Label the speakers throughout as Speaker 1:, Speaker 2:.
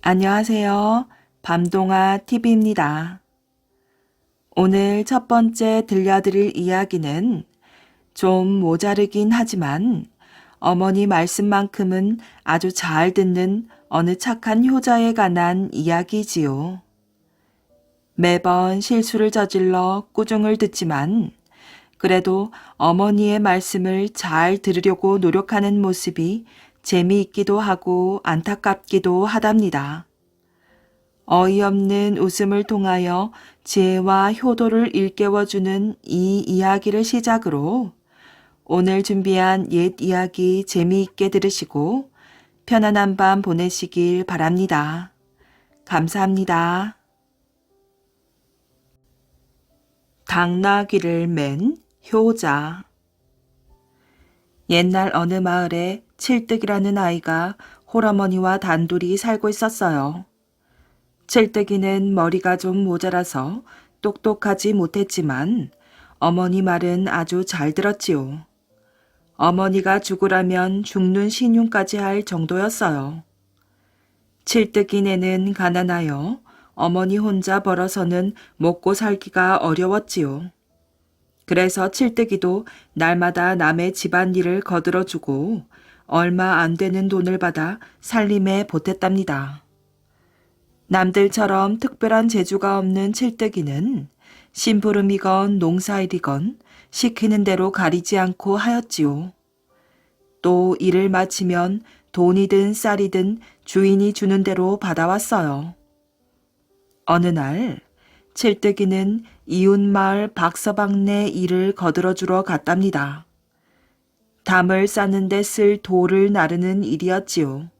Speaker 1: 안녕하세요. 밤동아 TV입니다. 오늘 첫 번째 들려드릴 이야기는 좀 모자르긴 하지만 어머니 말씀만큼은 아주 잘 듣는 어느 착한 효자에 관한 이야기지요. 매번 실수를 저질러 꾸중을 듣지만 그래도 어머니의 말씀을 잘 들으려고 노력하는 모습이 재미있기도 하고 안타깝기도 하답니다. 어이없는 웃음을 통하여 지혜와 효도를 일깨워주는 이 이야기를 시작으로 오늘 준비한 옛 이야기 재미있게 들으시고 편안한 밤 보내시길 바랍니다. 감사합니다. 당나귀를 맨 효자. 옛날 어느 마을에 칠뜨기라는 아이가 홀어머니와 단둘이 살고 있었어요. 칠뜨기는 머리가 좀 모자라서 똑똑하지 못했지만 어머니 말은 아주 잘 들었지요. 어머니가 죽으라면 죽는 신용까지 할 정도였어요. 칠뜨기네는 가난하여 어머니 혼자 벌어서는 먹고 살기가 어려웠지요. 그래서 칠뜨기도 날마다 남의 집안일을 거들어주고 얼마 안 되는 돈을 받아 살림에 보탰답니다. 남들처럼 특별한 재주가 없는 칠뜨기는 심부름이건 농사일이건 시키는 대로 가리지 않고 하였지요. 또 일을 마치면 돈이든 쌀이든 주인이 주는 대로 받아왔어요. 어느 날 칠뜨기는 이웃마을 박서방네 일을 거들어주러 갔답니다. 담을 싸는 데 쓸 돌을 나르는 일이었지요.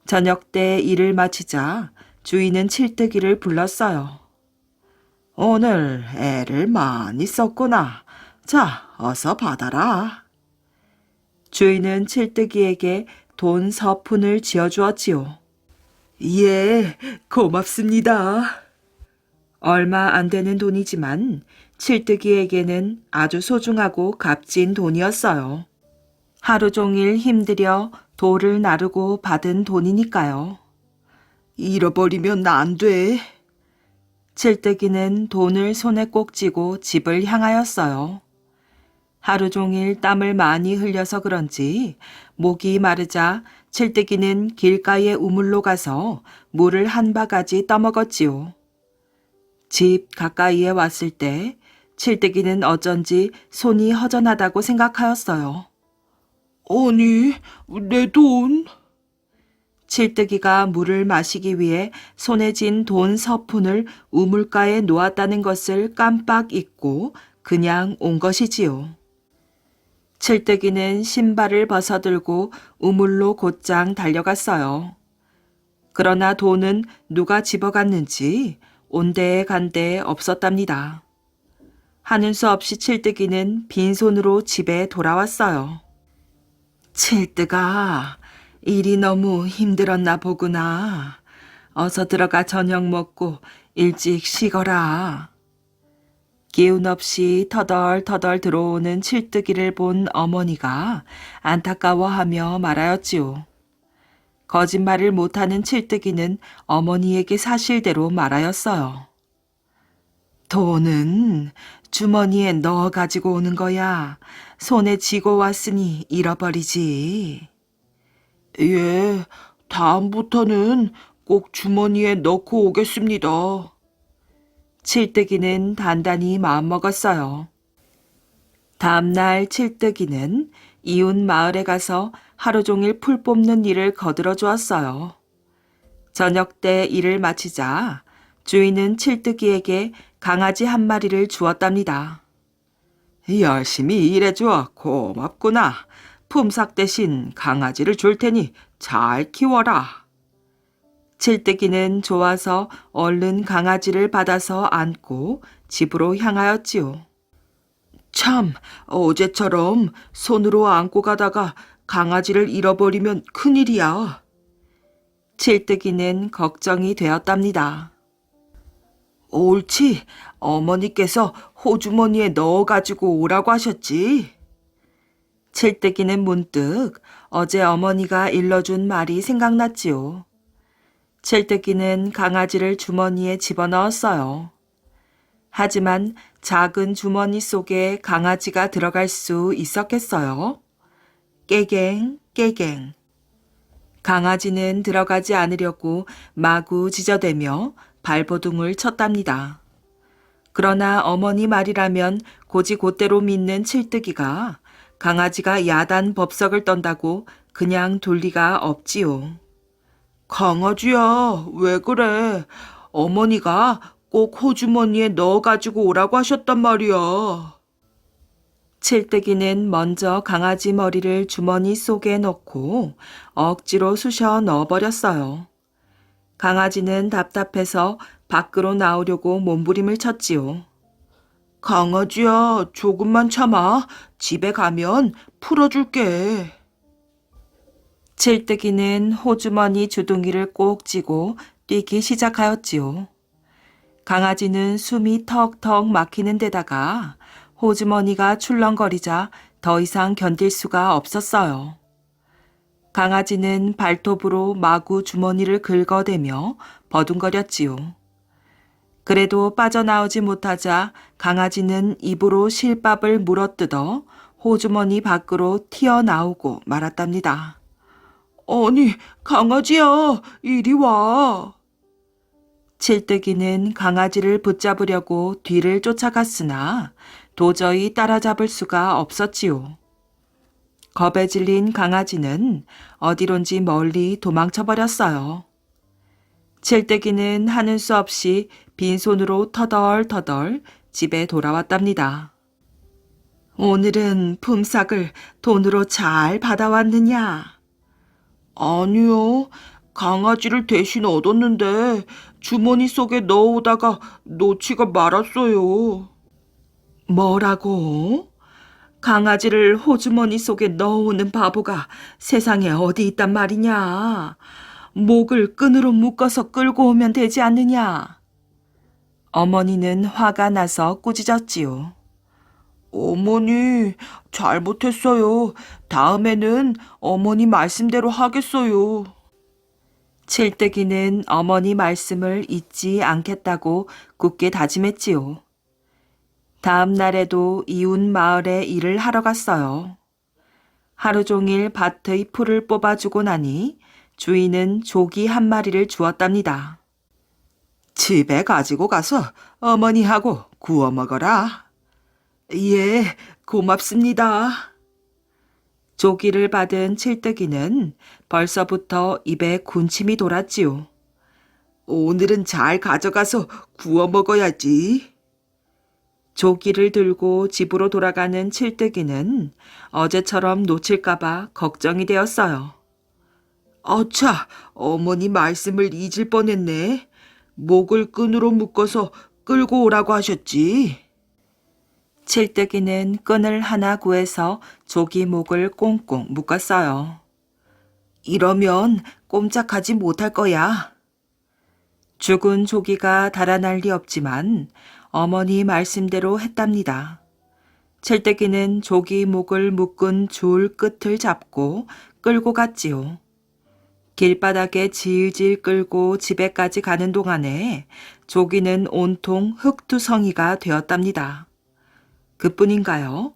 Speaker 1: 저녁 때 일을 마치자 주인은 칠뜨기를 불렀어요. 오늘 애를 많이 썼구나. 자, 어서 받아라. 주인은 칠뜨기에게 돈 10푼을 쥐어주었지요. 예, 고맙습니다. 얼마 안 되는 돈이지만 칠뜨기에게는 아주 소중하고 값진 돈이었어요. 하루 종일 힘들여 돌을 나르고 받은 돈이니까요. 잃어버리면 안 돼. 칠뜨기는 돈을 손에 꼭 쥐고 집을 향하였어요. 하루 종일 땀을 많이 흘려서 그런지 목이 마르자 칠뜨기는 길가의 우물로 가서 물을 한 바가지 떠먹었지요. 집 가까이에 왔을 때 칠뜨기는 어쩐지 손이 허전하다고 생각하였어요. 아니, 내 돈. 칠뜨기가 물을 마시기 위해 손에 쥔 돈 10푼을 우물가에 놓았다는 것을 깜빡 잊고 그냥 온 것이지요. 칠뜨기는 신발을 벗어들고 우물로 곧장 달려갔어요. 그러나 돈은 누가 집어갔는지 온데에 간데에 없었답니다. 하는 수 없이 칠뜨기는 빈손으로 집에 돌아왔어요. 칠뜨가, 일이 너무 힘들었나 보구나. 어서 들어가 저녁 먹고 일찍 쉬거라. 기운 없이 터덜터덜 들어오는 칠뜨기를 본 어머니가 안타까워하며 말하였지요. 거짓말을 못하는 칠뜨기는 어머니에게 사실대로 말하였어요. 돈은 주머니에 넣어 가지고 오는 거야. 손에 쥐고 왔으니 잃어버리지. 예, 다음부터는 꼭 주머니에 넣고 오겠습니다. 칠뜨기는 단단히 마음먹었어요. 다음날 칠뜨기는 이웃 마을에 가서 하루 종일 풀 뽑는 일을 거들어 주었어요. 저녁 때 일을 마치자 주인은 칠뜨기에게 강아지 한 마리를 주었답니다. 열심히 일해줘 고맙구나. 품삯 대신 강아지를 줄 테니 잘 키워라. 칠뜨기는 좋아서 얼른 강아지를 받아서 안고 집으로 향하였지요. 참, 어제처럼 손으로 안고 가다가 강아지를 잃어버리면 큰일이야. 칠뜨기는 걱정이 되었답니다. 옳지, 어머니께서 호주머니에 넣어가지고 오라고 하셨지. 칠뜨기는 문득 어제 어머니가 일러준 말이 생각났지요. 칠뜨기는 강아지를 주머니에 집어넣었어요. 하지만 작은 주머니 속에 강아지가 들어갈 수 있었겠어요? 깨갱, 깨갱. 강아지는 들어가지 않으려고 마구 지저대며 발버둥을 쳤답니다. 그러나 어머니 말이라면 곧이곧대로 믿는 칠뜨기가 강아지가 야단 법석을 떤다고 그냥 둘 리가 없지요. 강아지야, 왜 그래? 어머니가 꼭 호주머니에 넣어가지고 오라고 하셨단 말이야. 칠뜨기는 먼저 강아지 머리를 주머니 속에 넣고 억지로 쑤셔 넣어버렸어요. 강아지는 답답해서 밖으로 나오려고 몸부림을 쳤지요. 강아지야, 조금만 참아. 집에 가면 풀어줄게. 칠뜨기는 호주머니 주둥이를 꼭 쥐고 뛰기 시작하였지요. 강아지는 숨이 턱턱 막히는 데다가 호주머니가 출렁거리자 더 이상 견딜 수가 없었어요. 강아지는 발톱으로 마구 주머니를 긁어대며 버둥거렸지요. 그래도 빠져나오지 못하자 강아지는 입으로 실밥을 물어뜯어 호주머니 밖으로 튀어나오고 말았답니다. 아니, 강아지야, 이리 와. 칠뜨기는 강아지를 붙잡으려고 뒤를 쫓아갔으나 도저히 따라잡을 수가 없었지요. 겁에 질린 강아지는 어디론지 멀리 도망쳐버렸어요. 칠뜨기는 하는 수 없이 빈손으로 터덜터덜 집에 돌아왔답니다. 오늘은 품삯을 돈으로 잘 받아왔느냐? 아니요, 강아지를 대신 얻었는데 주머니 속에 넣어오다가 놓치고 말았어요. 뭐라고? 강아지를 호주머니 속에 넣어오는 바보가 세상에 어디 있단 말이냐? 목을 끈으로 묶어서 끌고 오면 되지 않느냐? 어머니는 화가 나서 꾸짖었지요. 어머니, 잘못했어요. 다음에는 어머니 말씀대로 하겠어요. 칠뜨기는 어머니 말씀을 잊지 않겠다고 굳게 다짐했지요. 다음 날에도 이웃 마을에 일을 하러 갔어요. 하루 종일 밭의 풀을 뽑아주고 나니 주인은 조기 한 마리를 주었답니다. 집에 가지고 가서 어머니하고 구워 먹어라. 예, 고맙습니다. 조기를 받은 칠뜨기는 벌써부터 입에 군침이 돌았지요. 오늘은 잘 가져가서 구워 먹어야지. 조기를 들고 집으로 돌아가는 칠뜨기는 어제처럼 놓칠까봐 걱정이 되었어요. 어차, 어머니 말씀을 잊을 뻔했네. 목을 끈으로 묶어서 끌고 오라고 하셨지. 칠뜨기는 끈을 하나 구해서 조기 목을 꽁꽁 묶었어요. 이러면 꼼짝하지 못할 거야. 죽은 조기가 달아날 리 없지만 어머니 말씀대로 했답니다. 칠뜨기는 조기 목을 묶은 줄 끝을 잡고 끌고 갔지요. 길바닥에 질질 끌고 집에까지 가는 동안에 조기는 온통 흙투성이가 되었답니다. 그뿐인가요?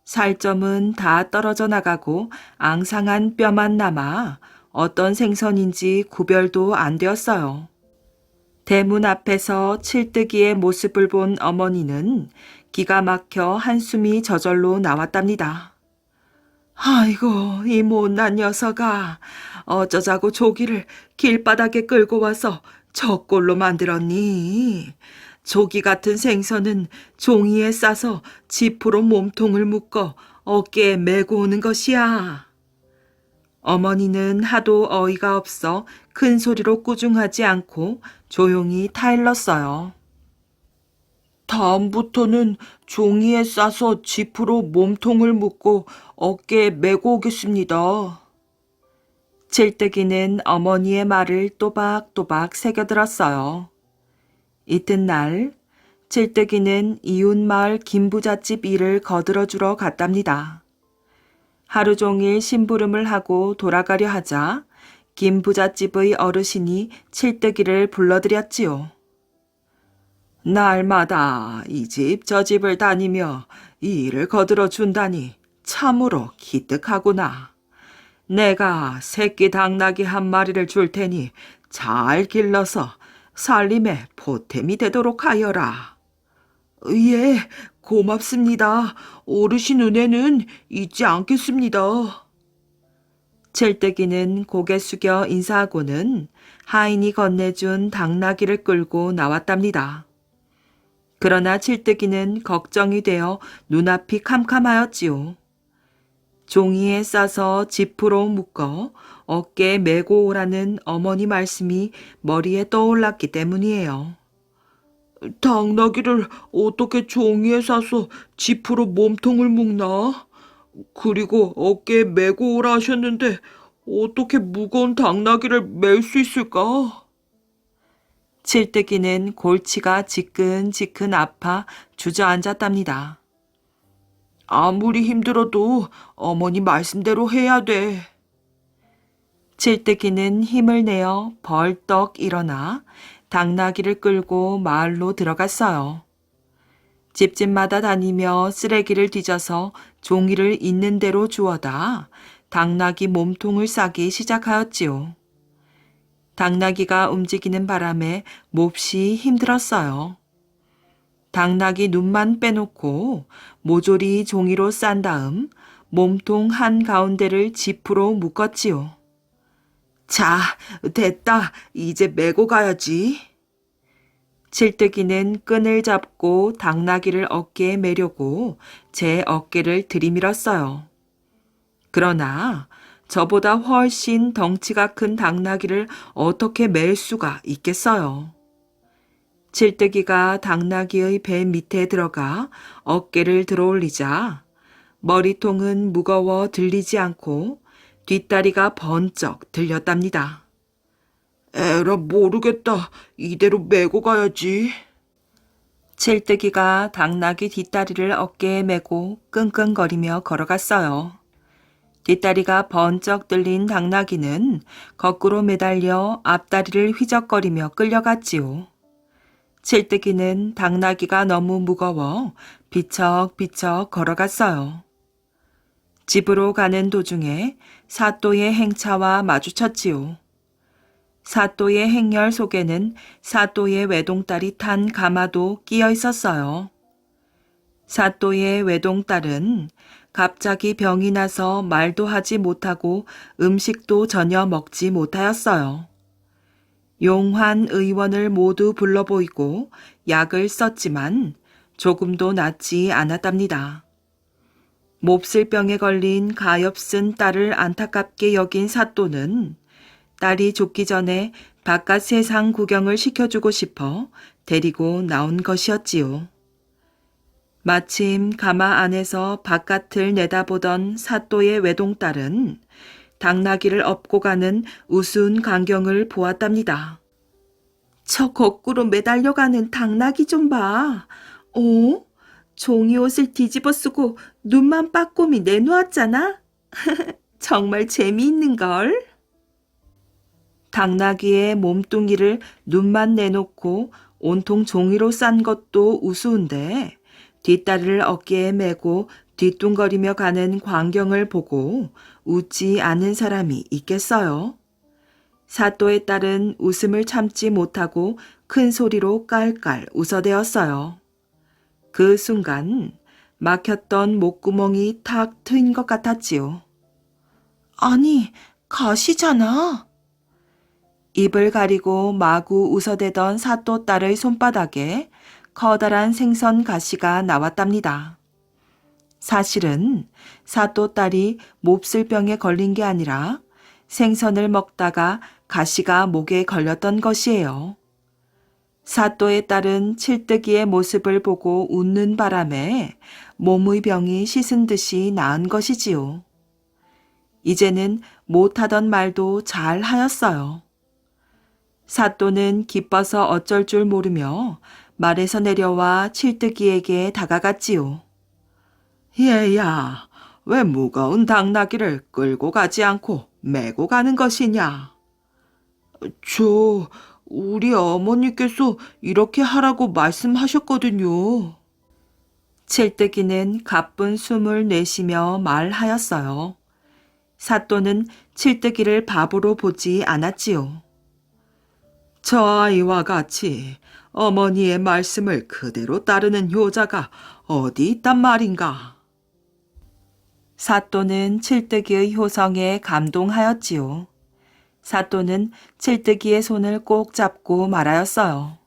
Speaker 1: 살점은 다 떨어져 나가고 앙상한 뼈만 남아 어떤 생선인지 구별도 안 되었어요. 대문 앞에서 칠뜨기의 모습을 본 어머니는 기가 막혀 한숨이 저절로 나왔답니다. 아이고, 이 못난 녀석아, 어쩌자고 조기를 길바닥에 끌고 와서 저 꼴로 만들었니? 조기 같은 생선은 종이에 싸서 지프로 몸통을 묶어 어깨에 메고 오는 것이야. 어머니는 하도 어이가 없어 큰 소리로 꾸중하지 않고 조용히 타일렀어요. 다음부터는 종이에 싸서 지프로 몸통을 묶고 어깨에 메고 오겠습니다. 칠뜨기는 어머니의 말을 또박또박 새겨들었어요. 이튿날 칠뜨기는 이웃마을 김부잣집 일을 거들어주러 갔답니다. 하루 종일 심부름을 하고 돌아가려 하자 김 부잣집의 어르신이 칠뜨기를 불러들였지요. 날마다 이 집 저 집을 다니며 이 일을 거들어 준다니 참으로 기특하구나. 내가 새끼 당나귀 한 마리를 줄 테니 잘 길러서 살림에 보탬이 되도록 하여라. 예, 고맙습니다. 어르신 은혜는 잊지 않겠습니다. 칠뜨기는 고개 숙여 인사하고는 하인이 건네준 당나귀를 끌고 나왔답니다. 그러나 칠뜨기는 걱정이 되어 눈앞이 캄캄하였지요. 종이에 싸서 지프로 묶어 어깨에 메고 오라는 어머니 말씀이 머리에 떠올랐기 때문이에요. 당나귀를 어떻게 종이에 싸서 지프로 몸통을 묶나? 그리고 어깨에 메고 오라 하셨는데 어떻게 무거운 당나귀를 맬 수 있을까? 칠뜨기는 골치가 지끈지끈 아파 주저앉았답니다. 아무리 힘들어도 어머니 말씀대로 해야 돼. 칠뜨기는 힘을 내어 벌떡 일어나 당나귀를 끌고 마을로 들어갔어요. 집집마다 다니며 쓰레기를 뒤져서 종이를 있는 대로 주워다 당나귀 몸통을 싸기 시작하였지요. 당나귀가 움직이는 바람에 몹시 힘들었어요. 당나귀 눈만 빼놓고 모조리 종이로 싼 다음 몸통 한가운데를 지프로 묶었지요. 자, 됐다. 이제 메고 가야지. 칠뜨기는 끈을 잡고 당나귀를 어깨에 메려고 제 어깨를 들이밀었어요. 그러나 저보다 훨씬 덩치가 큰 당나귀를 어떻게 맬 수가 있겠어요. 칠뜨기가 당나귀의 배 밑에 들어가 어깨를 들어올리자 머리통은 무거워 들리지 않고 뒷다리가 번쩍 들렸답니다. 에라 모르겠다. 이대로 메고 가야지. 칠뜨기가 당나귀 뒷다리를 어깨에 메고 끙끙거리며 걸어갔어요. 뒷다리가 번쩍 들린 당나귀는 거꾸로 매달려 앞다리를 휘적거리며 끌려갔지요. 칠뜨기는 당나귀가 너무 무거워 비척비척 걸어갔어요. 집으로 가는 도중에 사또의 행차와 마주쳤지요. 사또의 행렬 속에는 사또의 외동딸이 탄 가마도 끼어 있었어요. 사또의 외동딸은 갑자기 병이 나서 말도 하지 못하고 음식도 전혀 먹지 못하였어요. 용환 의원을 모두 불러 보이고 약을 썼지만 조금도 낫지 않았답니다. 몹쓸 병에 걸린 가엾은 딸을 안타깝게 여긴 사또는 딸이 죽기 전에 바깥 세상 구경을 시켜주고 싶어 데리고 나온 것이었지요. 마침 가마 안에서 바깥을 내다보던 사또의 외동딸은 당나귀를 업고 가는 우스운 광경을 보았답니다. 저 거꾸로 매달려가는 당나귀 좀 봐. 어? 종이 옷을 뒤집어 쓰고 눈만 빠꼼히 내놓았잖아? 정말 재미있는걸? 당나귀의 몸뚱이를 눈만 내놓고 온통 종이로 싼 것도 우스운데 뒷다리를 어깨에 메고 뒤뚱거리며 가는 광경을 보고 웃지 않은 사람이 있겠어요? 사또의 딸은 웃음을 참지 못하고 큰 소리로 깔깔 웃어대었어요. 그 순간 막혔던 목구멍이 탁 트인 것 같았지요. 아니, 가시잖아. 입을 가리고 마구 웃어대던 사또 딸의 손바닥에 커다란 생선 가시가 나왔답니다. 사실은 사또 딸이 몹쓸 병에 걸린 게 아니라 생선을 먹다가 가시가 목에 걸렸던 것이에요. 사또의 딸은 칠뜨기의 모습을 보고 웃는 바람에 몸의 병이 씻은 듯이 나은 것이지요. 이제는 못하던 말도 잘 하였어요. 사또는 기뻐서 어쩔 줄 모르며 말에서 내려와 칠뜨기에게 다가갔지요. 얘야, 왜 무거운 당나귀를 끌고 가지 않고 메고 가는 것이냐? 우리 어머니께서 이렇게 하라고 말씀하셨거든요.
Speaker 2: 칠뜨기는 가쁜 숨을 내쉬며 말하였어요. 사또는 칠뜨기를 바보로 보지 않았지요.
Speaker 1: 저 아이와 같이 어머니의 말씀을 그대로 따르는 효자가 어디 있단 말인가?
Speaker 2: 사또는 칠뜨기의 효성에 감동하였지요. 사또는 칠뜨기의 손을 꼭 잡고 말하였어요.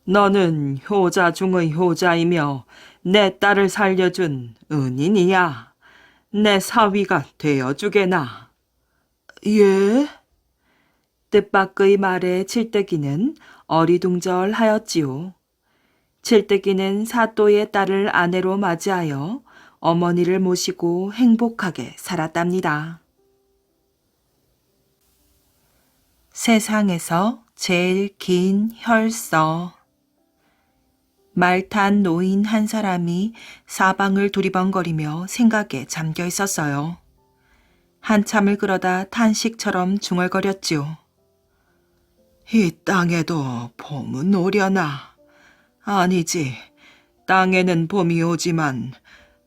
Speaker 1: 너는 효자 중의 효자이며 내 딸을 살려준 은인이야. 내 사위가 되어주게나. 예?
Speaker 2: 뜻밖의 말에 칠뜨기는 어리둥절하였지요. 칠뜨기는 사또의 딸을 아내로 맞이하여 어머니를 모시고 행복하게 살았답니다. 세상에서 제일 긴 혈서. 말탄 노인 한 사람이 사방을 두리번거리며 생각에 잠겨 있었어요. 한참을 그러다 탄식처럼 중얼거렸지요.
Speaker 1: 이 땅에도 봄은 오려나? 아니지. 땅에는 봄이 오지만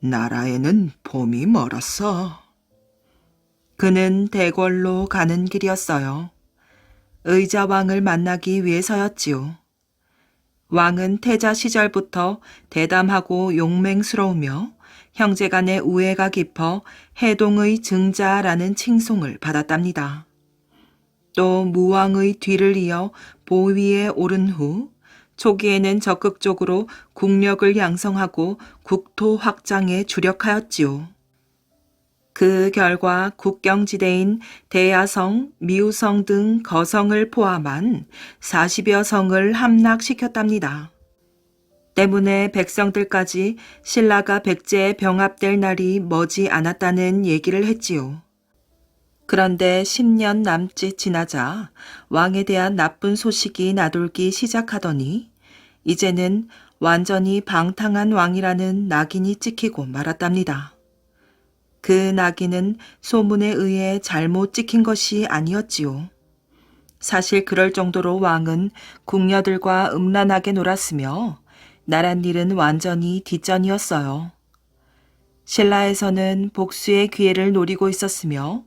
Speaker 1: 나라에는 봄이 멀었어.
Speaker 2: 그는 대궐로 가는 길이었어요. 의자왕을 만나기 위해서였지요. 왕은 태자 시절부터 대담하고 용맹스러우며 형제간의 우애가 깊어 해동의 증자라는 칭송을 받았답니다. 또 무왕의 뒤를 이어 보위에 오른 후 초기에는 적극적으로 국력을 양성하고 국토 확장에 주력하였지요. 그 결과 국경지대인 대야성, 미우성 등 거성을 포함한 40여 성을 함락시켰답니다. 때문에 백성들까지 신라가 백제에 병합될 날이 머지 않았다는 얘기를 했지요. 그런데 10년 남짓 지나자 왕에 대한 나쁜 소식이 나돌기 시작하더니 이제는 완전히 방탕한 왕이라는 낙인이 찍히고 말았답니다. 그 낙인은 소문에 의해 잘못 찍힌 것이 아니었지요. 사실 그럴 정도로 왕은 궁녀들과 음란하게 놀았으며 나랏일은 완전히 뒷전이었어요. 신라에서는 복수의 기회를 노리고 있었으며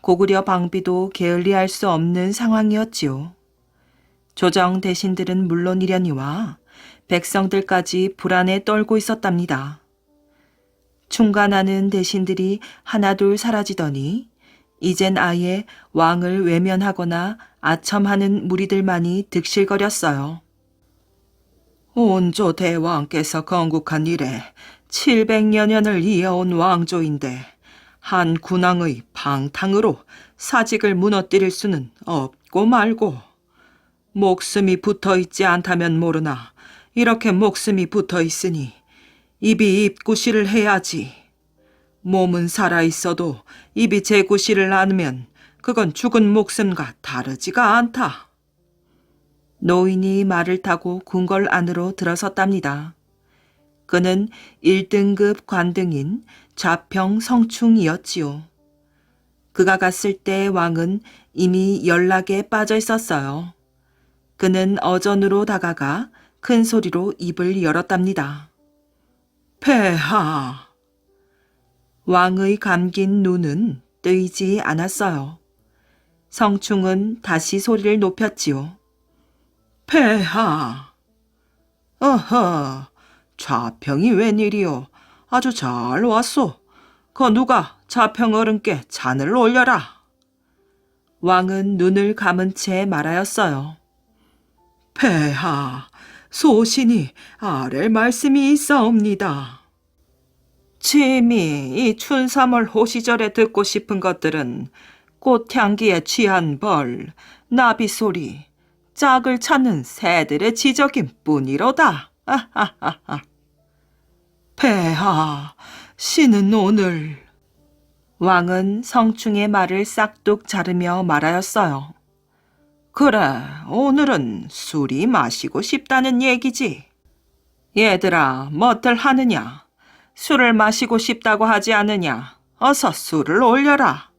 Speaker 2: 고구려 방비도 게을리할 수 없는 상황이었지요. 조정 대신들은 물론이려니와 백성들까지 불안에 떨고 있었답니다. 충간하는 대신들이 하나둘 사라지더니 이젠 아예 왕을 외면하거나 아첨하는 무리들만이 득실거렸어요.
Speaker 1: 온조 대왕께서 건국한 이래 700여 년을 이어온 왕조인데 한 군왕의 방탕으로 사직을 무너뜨릴 수는 없고 말고 목숨이 붙어있지 않다면 모르나 이렇게 목숨이 붙어있으니 입이 입구실을 해야지. 몸은 살아있어도 입이 제구실을 않으면 그건 죽은 목숨과 다르지가 않다. 노인이 말을 타고 궁궐 안으로 들어섰답니다. 그는 1등급 관등인 좌평 성충이었지요. 그가 갔을 때 왕은 이미 연락에 빠져 있었어요. 그는 어전으로 다가가 큰 소리로 입을 열었답니다. 폐하! 왕의 감긴 눈은 뜨이지 않았어요. 성충은 다시 소리를 높였지요. 폐하! 어허, 좌평이 웬일이요? 아주 잘 왔소. 거 누가 좌평 어른께 잔을 올려라. 왕은 눈을 감은 채 말하였어요. 폐하, 소신이 아랠 말씀이 있사옵니다. 침이 이 춘삼월 호시절에 듣고 싶은 것들은 꽃향기에 취한 벌, 나비소리, 짝을 찾는 새들의 지적임 뿐이로다. 아하하하. 폐하, 신은 오늘... 왕은 성충의 말을 싹둑 자르며 말하였어요. 그래, 오늘은 술이 마시고 싶다는 얘기지. 얘들아, 뭐들 하느냐? 술을 마시고 싶다고 하지 않느냐? 어서 술을 올려라.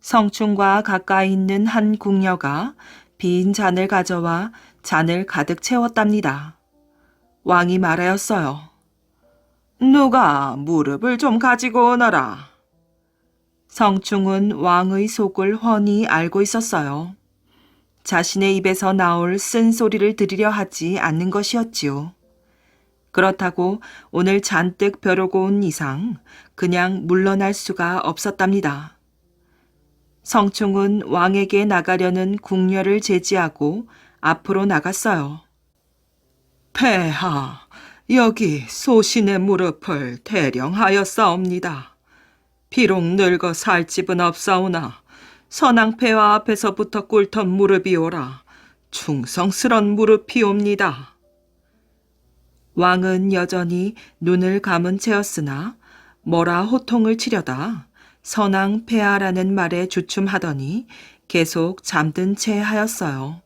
Speaker 2: 성충과 가까이 있는 한 궁녀가 빈 잔을 가져와 잔을 가득 채웠답니다. 왕이 말하였어요. 누가 무릎을 좀 가지고 오너라. 성충은 왕의 속을 훤히 알고 있었어요. 자신의 입에서 나올 쓴소리를 들으려 하지 않는 것이었지요. 그렇다고 오늘 잔뜩 벼르고 온 이상 그냥 물러날 수가 없었답니다. 성충은 왕에게 나가려는 궁녀를 제지하고 앞으로 나갔어요. 폐하, 여기 소신의 무릎을 대령하였사옵니다. 비록 늙어 살 집은 없사오나 선왕폐하 앞에서부터 꿇던 무릎이오라 충성스런 무릎이옵니다. 왕은 여전히 눈을 감은 채였으나 뭐라 호통을 치려다 선왕폐하라는 말에 주춤하더니 계속 잠든 채 하였어요.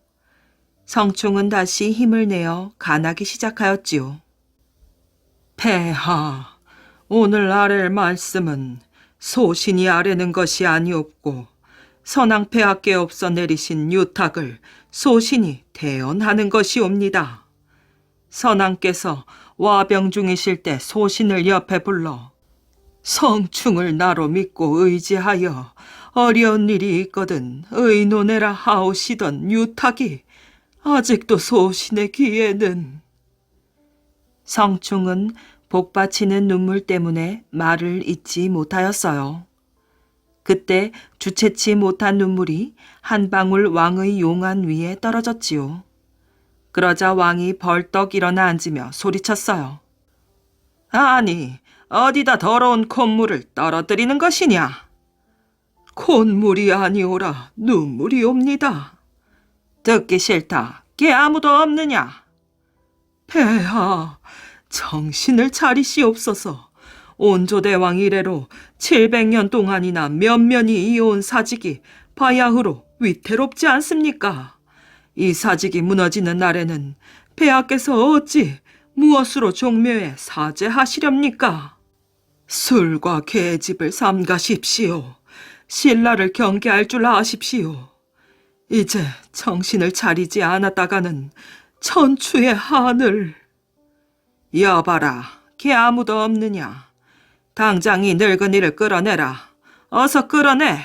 Speaker 2: 성충은 다시 힘을 내어 간하기 시작하였지요. 폐하, 오늘 아랠 말씀은 소신이 아뢰는 것이 아니옵고 선왕폐하께 없어 내리신 유탁을 소신이 대언하는 것이옵니다. 선왕께서 와병 중이실 때 소신을 옆에 불러 성충을 나로 믿고 의지하여 어려운 일이 있거든 의논해라 하오시던 유탁이 아직도 소신의 귀에는. 성충은 복받치는 눈물 때문에 말을 잇지 못하였어요. 그때 주체치 못한 눈물이 한 방울 왕의 용안 위에 떨어졌지요. 그러자 왕이 벌떡 일어나 앉으며 소리쳤어요. 아니, 어디다 더러운 콧물을 떨어뜨리는 것이냐? 콧물이 아니오라 눈물이옵니다. 듣기 싫다. 게 아무도 없느냐? 폐하, 정신을 차리시옵소서. 온조대왕 이래로 700년 동안이나 면면이 이어온 사직이 바야흐로 위태롭지 않습니까? 이 사직이 무너지는 날에는 폐하께서 어찌 무엇으로 종묘에 사죄하시렵니까? 술과 계집을 삼가십시오. 신라를 경계할 줄 아십시오. 이제 정신을 차리지 않았다가는 천추의 한을. 여봐라, 걔 아무도 없느냐? 당장 이 늙은이를 끌어내라. 어서 끌어내.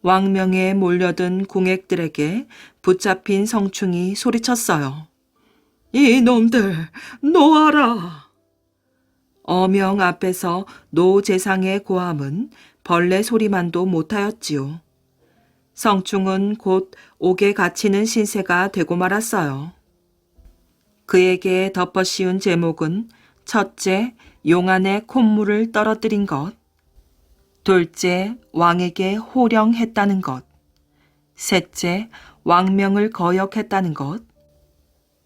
Speaker 2: 왕명에 몰려든 궁액들에게 붙잡힌 성충이 소리쳤어요. 이놈들 놓아라. 어명 앞에서 노재상의 고함은 벌레 소리만도 못하였지요. 성충은 곧 옥에 갇히는 신세가 되고 말았어요. 그에게 덮어씌운 제목은 첫째, 용안의 콧물을 떨어뜨린 것, 둘째, 왕에게 호령했다는 것, 셋째, 왕명을 거역했다는 것,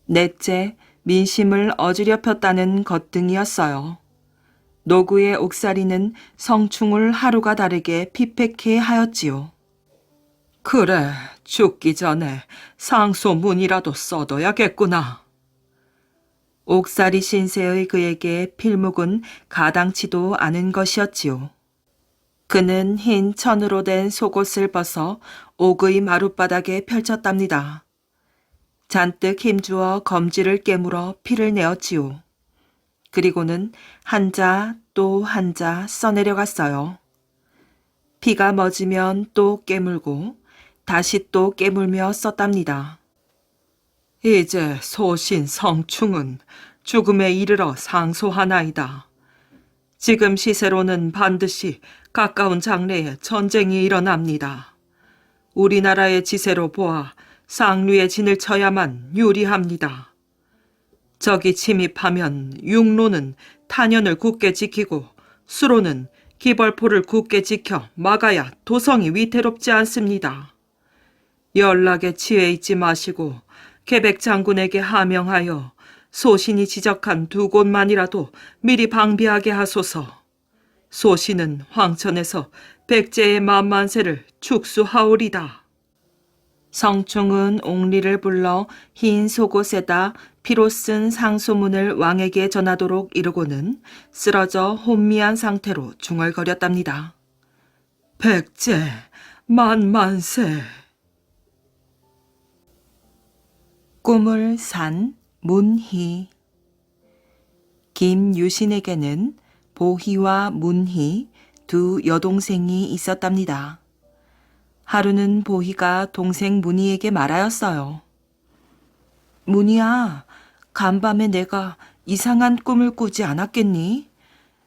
Speaker 2: 넷째, 민심을 어지럽혔다는 것 등이었어요. 노구의 옥살이는 성충을 하루가 다르게 피폐케 하였지요. 그래, 죽기 전에 상소문이라도 써둬야겠구나. 옥살이 신세의 그에게 필묵은 가당치도 않은 것이었지요. 그는 흰 천으로 된 속옷을 벗어 옥의 마룻바닥에 펼쳤답니다. 잔뜩 힘주어 검지를 깨물어 피를 내었지요. 그리고는 한 자 또 한 자 써내려갔어요. 피가 멎으면 또 깨물고 다시 또 깨물며 썼답니다. 이제 소신 성충은 죽음에 이르러 상소하나이다. 지금 시세로는 반드시 가까운 장래에 전쟁이 일어납니다. 우리나라의 지세로 보아 상류의 진을 쳐야만 유리합니다. 적이 침입하면 육로는 탄현을 굳게 지키고 수로는 기벌포를 굳게 지켜 막아야 도성이 위태롭지 않습니다. 연락에 취해 있지 마시고 계백 장군에게 하명하여 소신이 지적한 2곳만이라도 미리 방비하게 하소서. 소신은 황천에서 백제의 만만세를 축수하오리다. 성충은 옥리를 불러 흰 속옷에다 피로 쓴 상소문을 왕에게 전하도록 이르고는 쓰러져 혼미한 상태로 중얼거렸답니다.
Speaker 1: 백제, 만만세.
Speaker 2: 꿈을 산 문희. 김유신에게는 보희와 문희 두 여동생이 있었답니다. 하루는 보희가 동생 문희에게 말하였어요. 문희야, 간밤에 내가 이상한 꿈을 꾸지 않았겠니?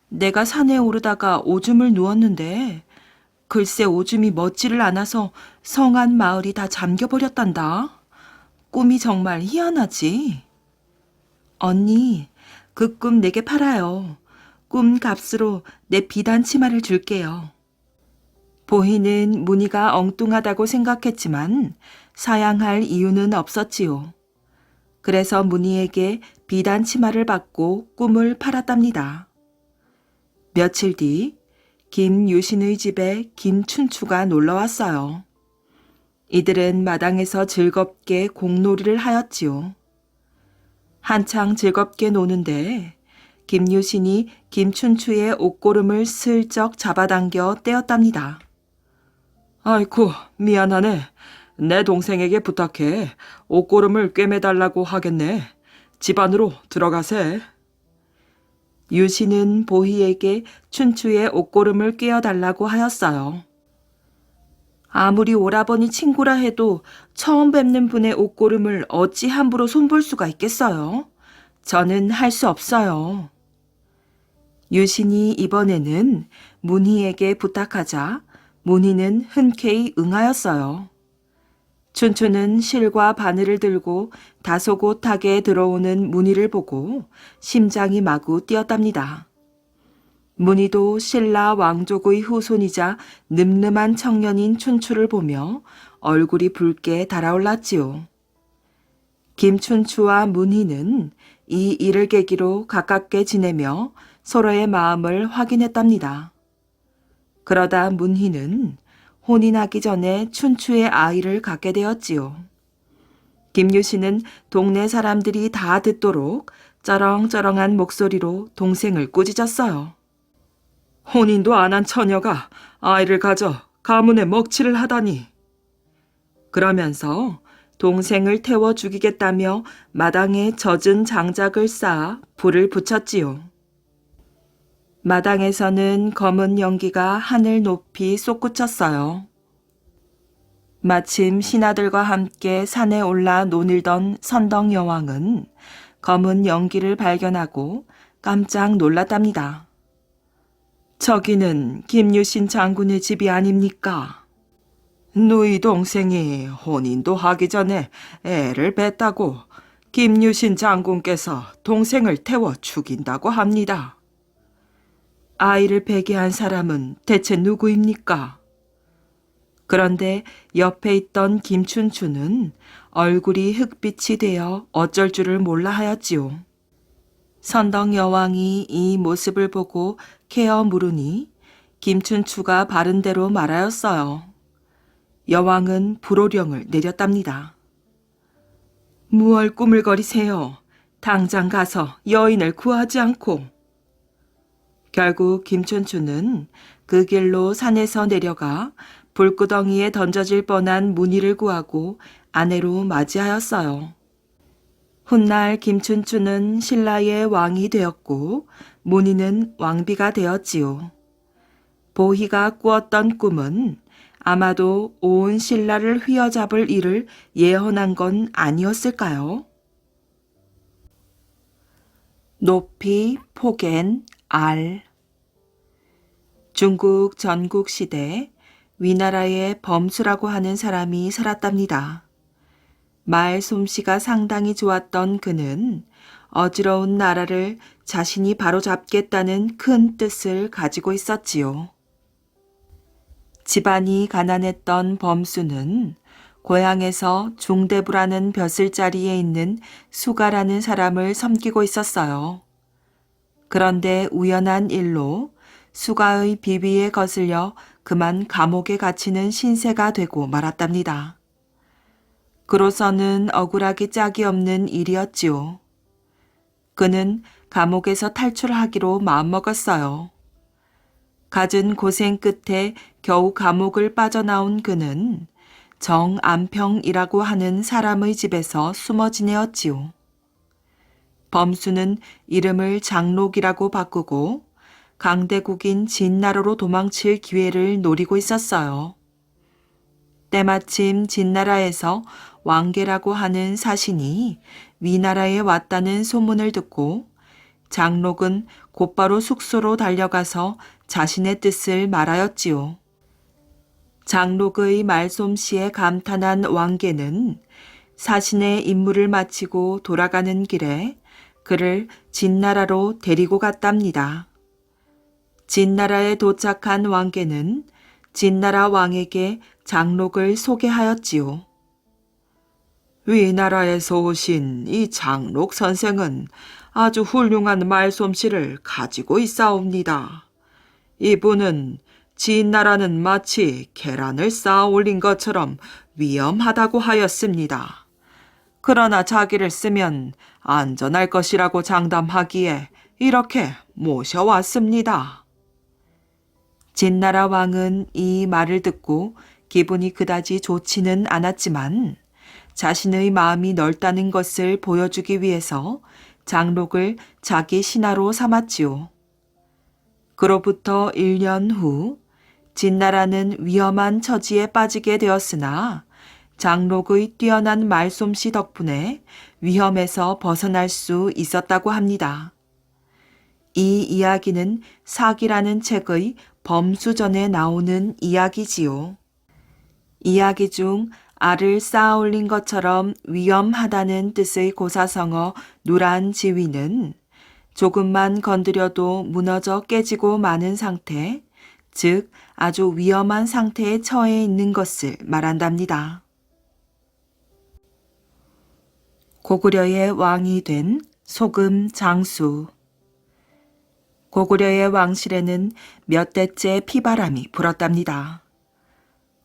Speaker 2: 내가 산에 오르다가 오줌을 누웠는데 글쎄 오줌이 멋지를 않아서 성안 마을이 다 잠겨버렸단다. 꿈이 정말 희한하지? 언니, 그 꿈 내게 팔아요. 꿈 값으로 내 비단 치마를 줄게요. 보희는 문희가 엉뚱하다고 생각했지만 사양할 이유는 없었지요. 그래서 문희에게 비단 치마를 받고 꿈을 팔았답니다. 며칠 뒤 김유신의 집에 김춘추가 놀러 왔어요. 이들은 마당에서 즐겁게 공놀이를 하였지요. 한창 즐겁게 노는데 김유신이 김춘추의 옷고름을 슬쩍 잡아당겨 떼었답니다.
Speaker 1: 아이쿠, 미안하네. 내 동생에게 부탁해. 옷고름을 꿰매달라고 하겠네. 집 안으로 들어가세.
Speaker 2: 유신은 보희에게 춘추의 옷고름을 꿰어달라고 하였어요. 아무리 오라버니 친구라 해도 처음 뵙는 분의 옷고름을 어찌 함부로 손볼 수가 있겠어요? 저는 할 수 없어요. 유신이 이번에는 문희에게 부탁하자 문희는 흔쾌히 응하였어요. 춘추는 실과 바늘을 들고 다소곳하게 들어오는 문희를 보고 심장이 마구 뛰었답니다. 문희도 신라 왕족의 후손이자 늠름한 청년인 춘추를 보며 얼굴이 붉게 달아올랐지요. 김춘추와 문희는 이 일을 계기로 가깝게 지내며 서로의 마음을 확인했답니다. 그러다 문희는 혼인하기 전에 춘추의 아이를 갖게 되었지요. 김유신은 동네 사람들이 다 듣도록 쩌렁쩌렁한 목소리로 동생을 꾸짖었어요.
Speaker 1: 혼인도 안 한 처녀가 아이를 가져 가문에 먹칠을 하다니.
Speaker 2: 그러면서 동생을 태워 죽이겠다며 마당에 젖은 장작을 쌓아 불을 붙였지요. 마당에서는 검은 연기가 하늘 높이 솟구쳤어요. 마침 신하들과 함께 산에 올라 논일던 선덕 여왕은 검은 연기를 발견하고 깜짝 놀랐답니다. 저기는 김유신 장군의 집이 아닙니까?
Speaker 1: 누이 동생이 혼인도 하기 전에 애를 뱄다고 김유신 장군께서 동생을 태워 죽인다고 합니다.
Speaker 2: 아이를 베게 한 사람은 대체 누구입니까? 그런데 옆에 있던 김춘추는 얼굴이 흑빛이 되어 어쩔 줄을 몰라 하였지요. 선덕 여왕이 이 모습을 보고 케어 물으니 김춘추가 바른 대로 말하였어요. 여왕은 불호령을 내렸답니다. 무얼 꾸물거리세요. 당장 가서 여인을 구하지 않고. 결국 김춘추는 그 길로 산에서 내려가 불구덩이에 던져질 뻔한 문희를 구하고 아내로 맞이하였어요. 훗날 김춘추는 신라의 왕이 되었고 문희는 왕비가 되었지요. 보희가 꾸었던 꿈은 아마도 온 신라를 휘어잡을 일을 예언한 건 아니었을까요? 높이 폭엔 알. 중국 전국 시대 위나라에 범수라고 하는 사람이 살았답니다. 말 솜씨가 상당히 좋았던 그는 어지러운 나라를 자신이 바로잡겠다는 큰 뜻을 가지고 있었지요. 집안이 가난했던 범수는 고향에서 중대부라는 벼슬자리에 있는 수가라는 사람을 섬기고 있었어요. 그런데 우연한 일로 수가의 비위에 거슬려 그만 감옥에 갇히는 신세가 되고 말았답니다. 그로서는 억울하기 짝이 없는 일이었지요. 그는 감옥에서 탈출하기로 마음먹었어요. 갖은 고생 끝에 겨우 감옥을 빠져나온 그는 정안평이라고 하는 사람의 집에서 숨어 지내었지요. 범수는 이름을 장록이라고 바꾸고 강대국인 진나라로 도망칠 기회를 노리고 있었어요. 때마침 진나라에서 왕계라고 하는 사신이 위나라에 왔다는 소문을 듣고 장록은 곧바로 숙소로 달려가서 자신의 뜻을 말하였지요. 장록의 말솜씨에 감탄한 왕계는 사신의 임무를 마치고 돌아가는 길에 그를 진나라로 데리고 갔답니다. 진나라에 도착한 왕계는 진나라 왕에게 장록을 소개하였지요. 위나라에서 오신 이 장록 선생은 아주 훌륭한 말솜씨를 가지고 있사옵니다. 이분은 진나라는 마치 계란을 쌓아 올린 것처럼 위험하다고 하였습니다. 그러나 자기를 쓰면 안전할 것이라고 장담하기에 이렇게 모셔왔습니다. 진나라 왕은 이 말을 듣고 기분이 그다지 좋지는 않았지만 자신의 마음이 넓다는 것을 보여주기 위해서 장록을 자기 신하로 삼았지요. 그로부터 1년 후 진나라는 위험한 처지에 빠지게 되었으나 장록의 뛰어난 말솜씨 덕분에 위험에서 벗어날 수 있었다고 합니다. 이 이야기는 사기라는 책의 범수전에 나오는 이야기지요. 이야기 중 알을 쌓아 올린 것처럼 위험하다는 뜻의 고사성어 누란 지위는 조금만 건드려도 무너져 깨지고 마는 상태, 즉 아주 위험한 상태에 처해 있는 것을 말한답니다. 고구려의 왕이 된 소금 장수. 고구려의 왕실에는 몇 대째 피바람이 불었답니다.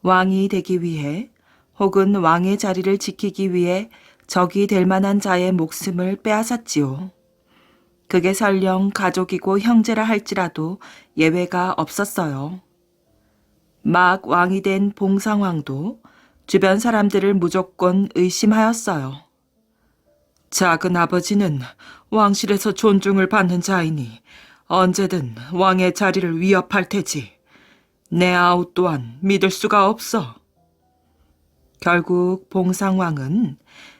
Speaker 2: 왕이 되기 위해 혹은 왕의 자리를 지키기 위해 적이 될 만한 자의 목숨을 빼앗았지요. 그게 설령 가족이고 형제라 할지라도 예외가 없었어요. 막 왕이 된 봉상왕도 주변 사람들을 무조건 의심하였어요. 작은 아버지는 왕실에서 존중을 받는 자이니 언제든 왕의 자리를 위협할 테지. 내 아우 또한 믿을 수가 없어. 결국 봉상왕은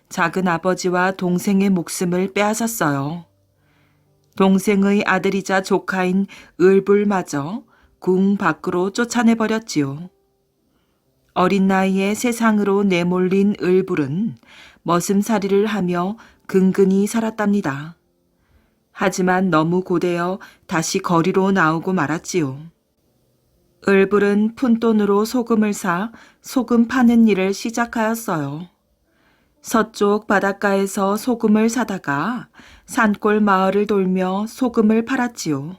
Speaker 2: 작은 아버지와 동생의 목숨을 빼앗았어요. 동생의 아들이자 조카인 을불마저 궁 밖으로 쫓아내버렸지요. 어린 나이에 세상으로 내몰린 을불은 머슴살이를 하며 근근히 살았답니다. 하지만 너무 고되어 다시 거리로 나오고 말았지요. 을불은 푼돈으로 소금을 사 소금 파는 일을 시작하였어요. 서쪽 바닷가에서 소금을 사다가 산골 마을을 돌며 소금을 팔았지요.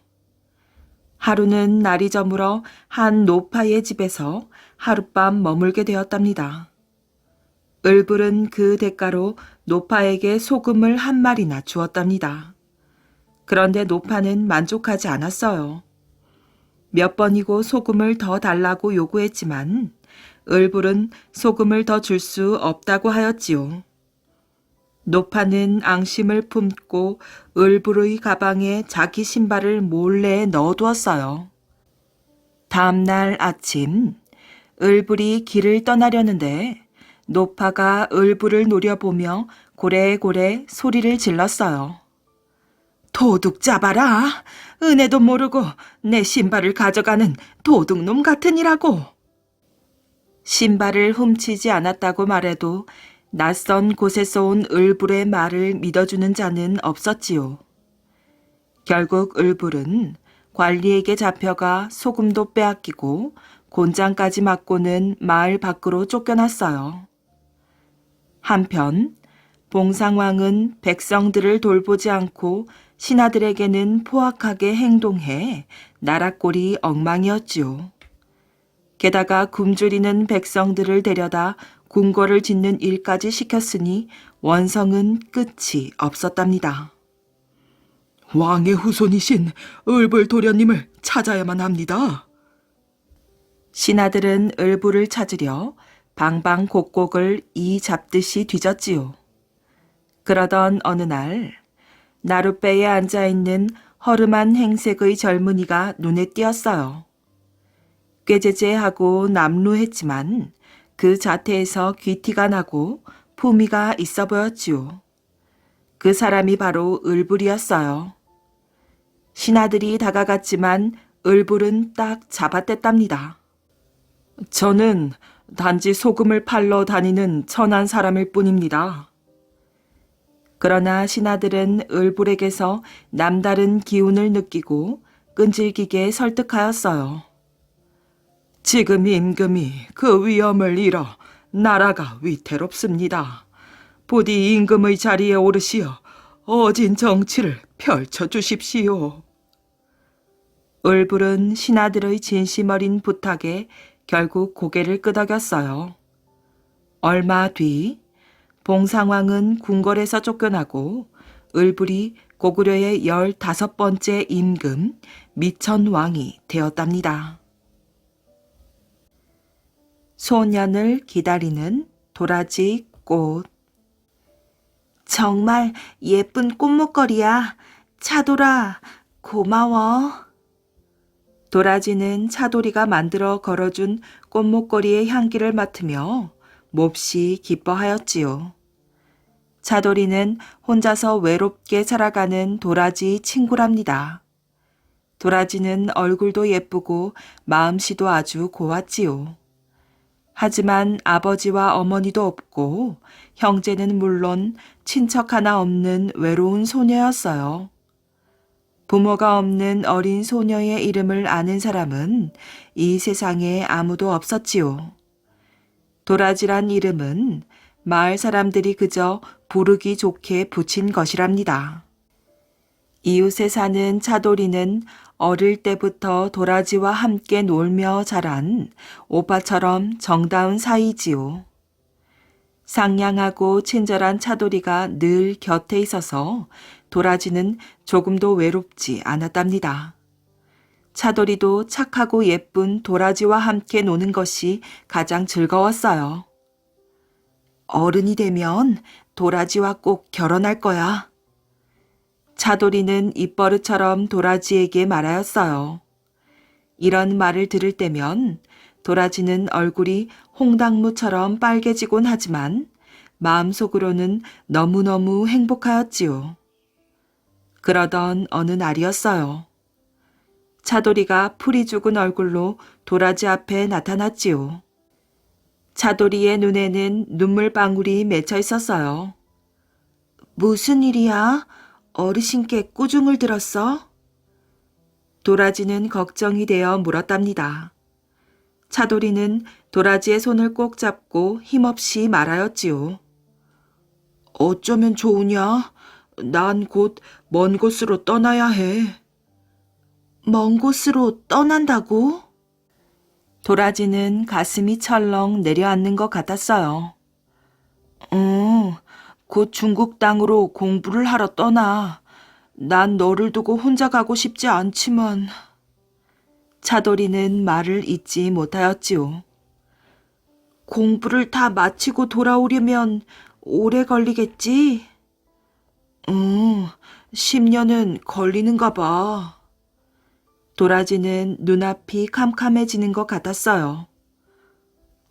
Speaker 2: 하루는 날이 저물어 한 노파의 집에서 하룻밤 머물게 되었답니다. 을불은 그 대가로 노파에게 소금을 한 마리나 주었답니다. 그런데 노파는 만족하지 않았어요. 몇 번이고 소금을 더 달라고 요구했지만 을불은 소금을 더 줄 수 없다고 하였지요. 노파는 앙심을 품고 을불의 가방에 자기 신발을 몰래 넣어두었어요. 다음 날 아침 을불이 길을 떠나려는데 노파가 을불을 노려보며 고래고래 소리를 질렀어요. 도둑 잡아라! 은혜도 모르고 내 신발을 가져가는 도둑놈 같으니라고. 신발을 훔치지 않았다고 말해도 낯선 곳에서 온 을불의 말을 믿어주는 자는 없었지요. 결국 을불은 관리에게 잡혀가 소금도 빼앗기고 곤장까지 맞고는 마을 밖으로 쫓겨났어요. 한편 봉상왕은 백성들을 돌보지 않고 신하들에게는 포악하게 행동해 나라꼴이 엉망이었지요. 게다가 굶주리는 백성들을 데려다 궁궐을 짓는 일까지 시켰으니 원성은 끝이 없었답니다.
Speaker 1: 왕의 후손이신 을불 도련님을 찾아야만 합니다.
Speaker 2: 신하들은 을부를 찾으려 방방곡곡을 이 잡듯이 뒤졌지요. 그러던 어느 날 나룻배에 앉아있는 허름한 행색의 젊은이가 눈에 띄었어요. 꾀죄죄하고 남루했지만 그 자태에서 귀티가 나고 품위가 있어 보였지요. 그 사람이 바로 을불이었어요. 신하들이 다가갔지만 을불은 딱 잡아댔답니다. 저는 단지 소금을 팔러 다니는 천한 사람일 뿐입니다. 그러나 신하들은 을불에게서 남다른 기운을 느끼고 끈질기게 설득하였어요. 지금 임금이 그 위엄을 잃어 나라가 위태롭습니다. 부디 임금의 자리에 오르시어 어진 정치를 펼쳐주십시오. 을불은 신하들의 진심 어린 부탁에 결국 고개를 끄덕였어요. 얼마 뒤 봉상왕은 궁궐에서 쫓겨나고 을불이 고구려의 15번째 임금 미천왕이 되었답니다. 소년을 기다리는 도라지 꽃. 정말 예쁜 꽃목걸이야. 차돌아, 고마워. 도라지는 차돌이가 만들어 걸어준 꽃목걸이의 향기를 맡으며 몹시 기뻐하였지요. 차돌이는 혼자서 외롭게 살아가는 도라지 친구랍니다. 도라지는 얼굴도 예쁘고 마음씨도 아주 고왔지요. 하지만 아버지와 어머니도 없고 형제는 물론 친척 하나 없는 외로운 소녀였어요. 부모가 없는 어린 소녀의 이름을 아는 사람은 이 세상에 아무도 없었지요. 도라지란 이름은 마을 사람들이 그저 부르기 좋게 붙인 것이랍니다. 이웃에 사는 차돌이는 어릴 때부터 도라지와 함께 놀며 자란 오빠처럼 정다운 사이지요. 상냥하고 친절한 차돌이가 늘 곁에 있어서 도라지는 조금도 외롭지 않았답니다. 차돌이도 착하고 예쁜 도라지와 함께 노는 것이 가장 즐거웠어요. 어른이 되면 도라지와 꼭 결혼할 거야. 차돌이는 입버릇처럼 도라지에게 말하였어요. 이런 말을 들을 때면 도라지는 얼굴이 홍당무처럼 빨개지곤 하지만 마음속으로는 너무너무 행복하였지요. 그러던 어느 날이었어요. 차돌이가 풀이 죽은 얼굴로 도라지 앞에 나타났지요. 차돌이의 눈에는 눈물방울이 맺혀 있었어요. 무슨 일이야? 어르신께 꾸중을 들었어? 도라지는 걱정이 되어 물었답니다. 차돌이는 도라지의 손을 꼭 잡고 힘없이 말하였지요. 어쩌면 좋으냐? 난 곧 먼 곳으로 떠나야 해. 먼 곳으로 떠난다고? 도라지는 가슴이 철렁 내려앉는 것 같았어요. 곧 중국 땅으로 공부를 하러 떠나. 난 너를 두고 혼자 가고 싶지 않지만. 차돌이는 말을 잇지 못하였지요. 공부를 다 마치고 돌아오려면 오래 걸리겠지? 10년은 걸리는가 봐. 도라지는 눈앞이 캄캄해지는 것 같았어요.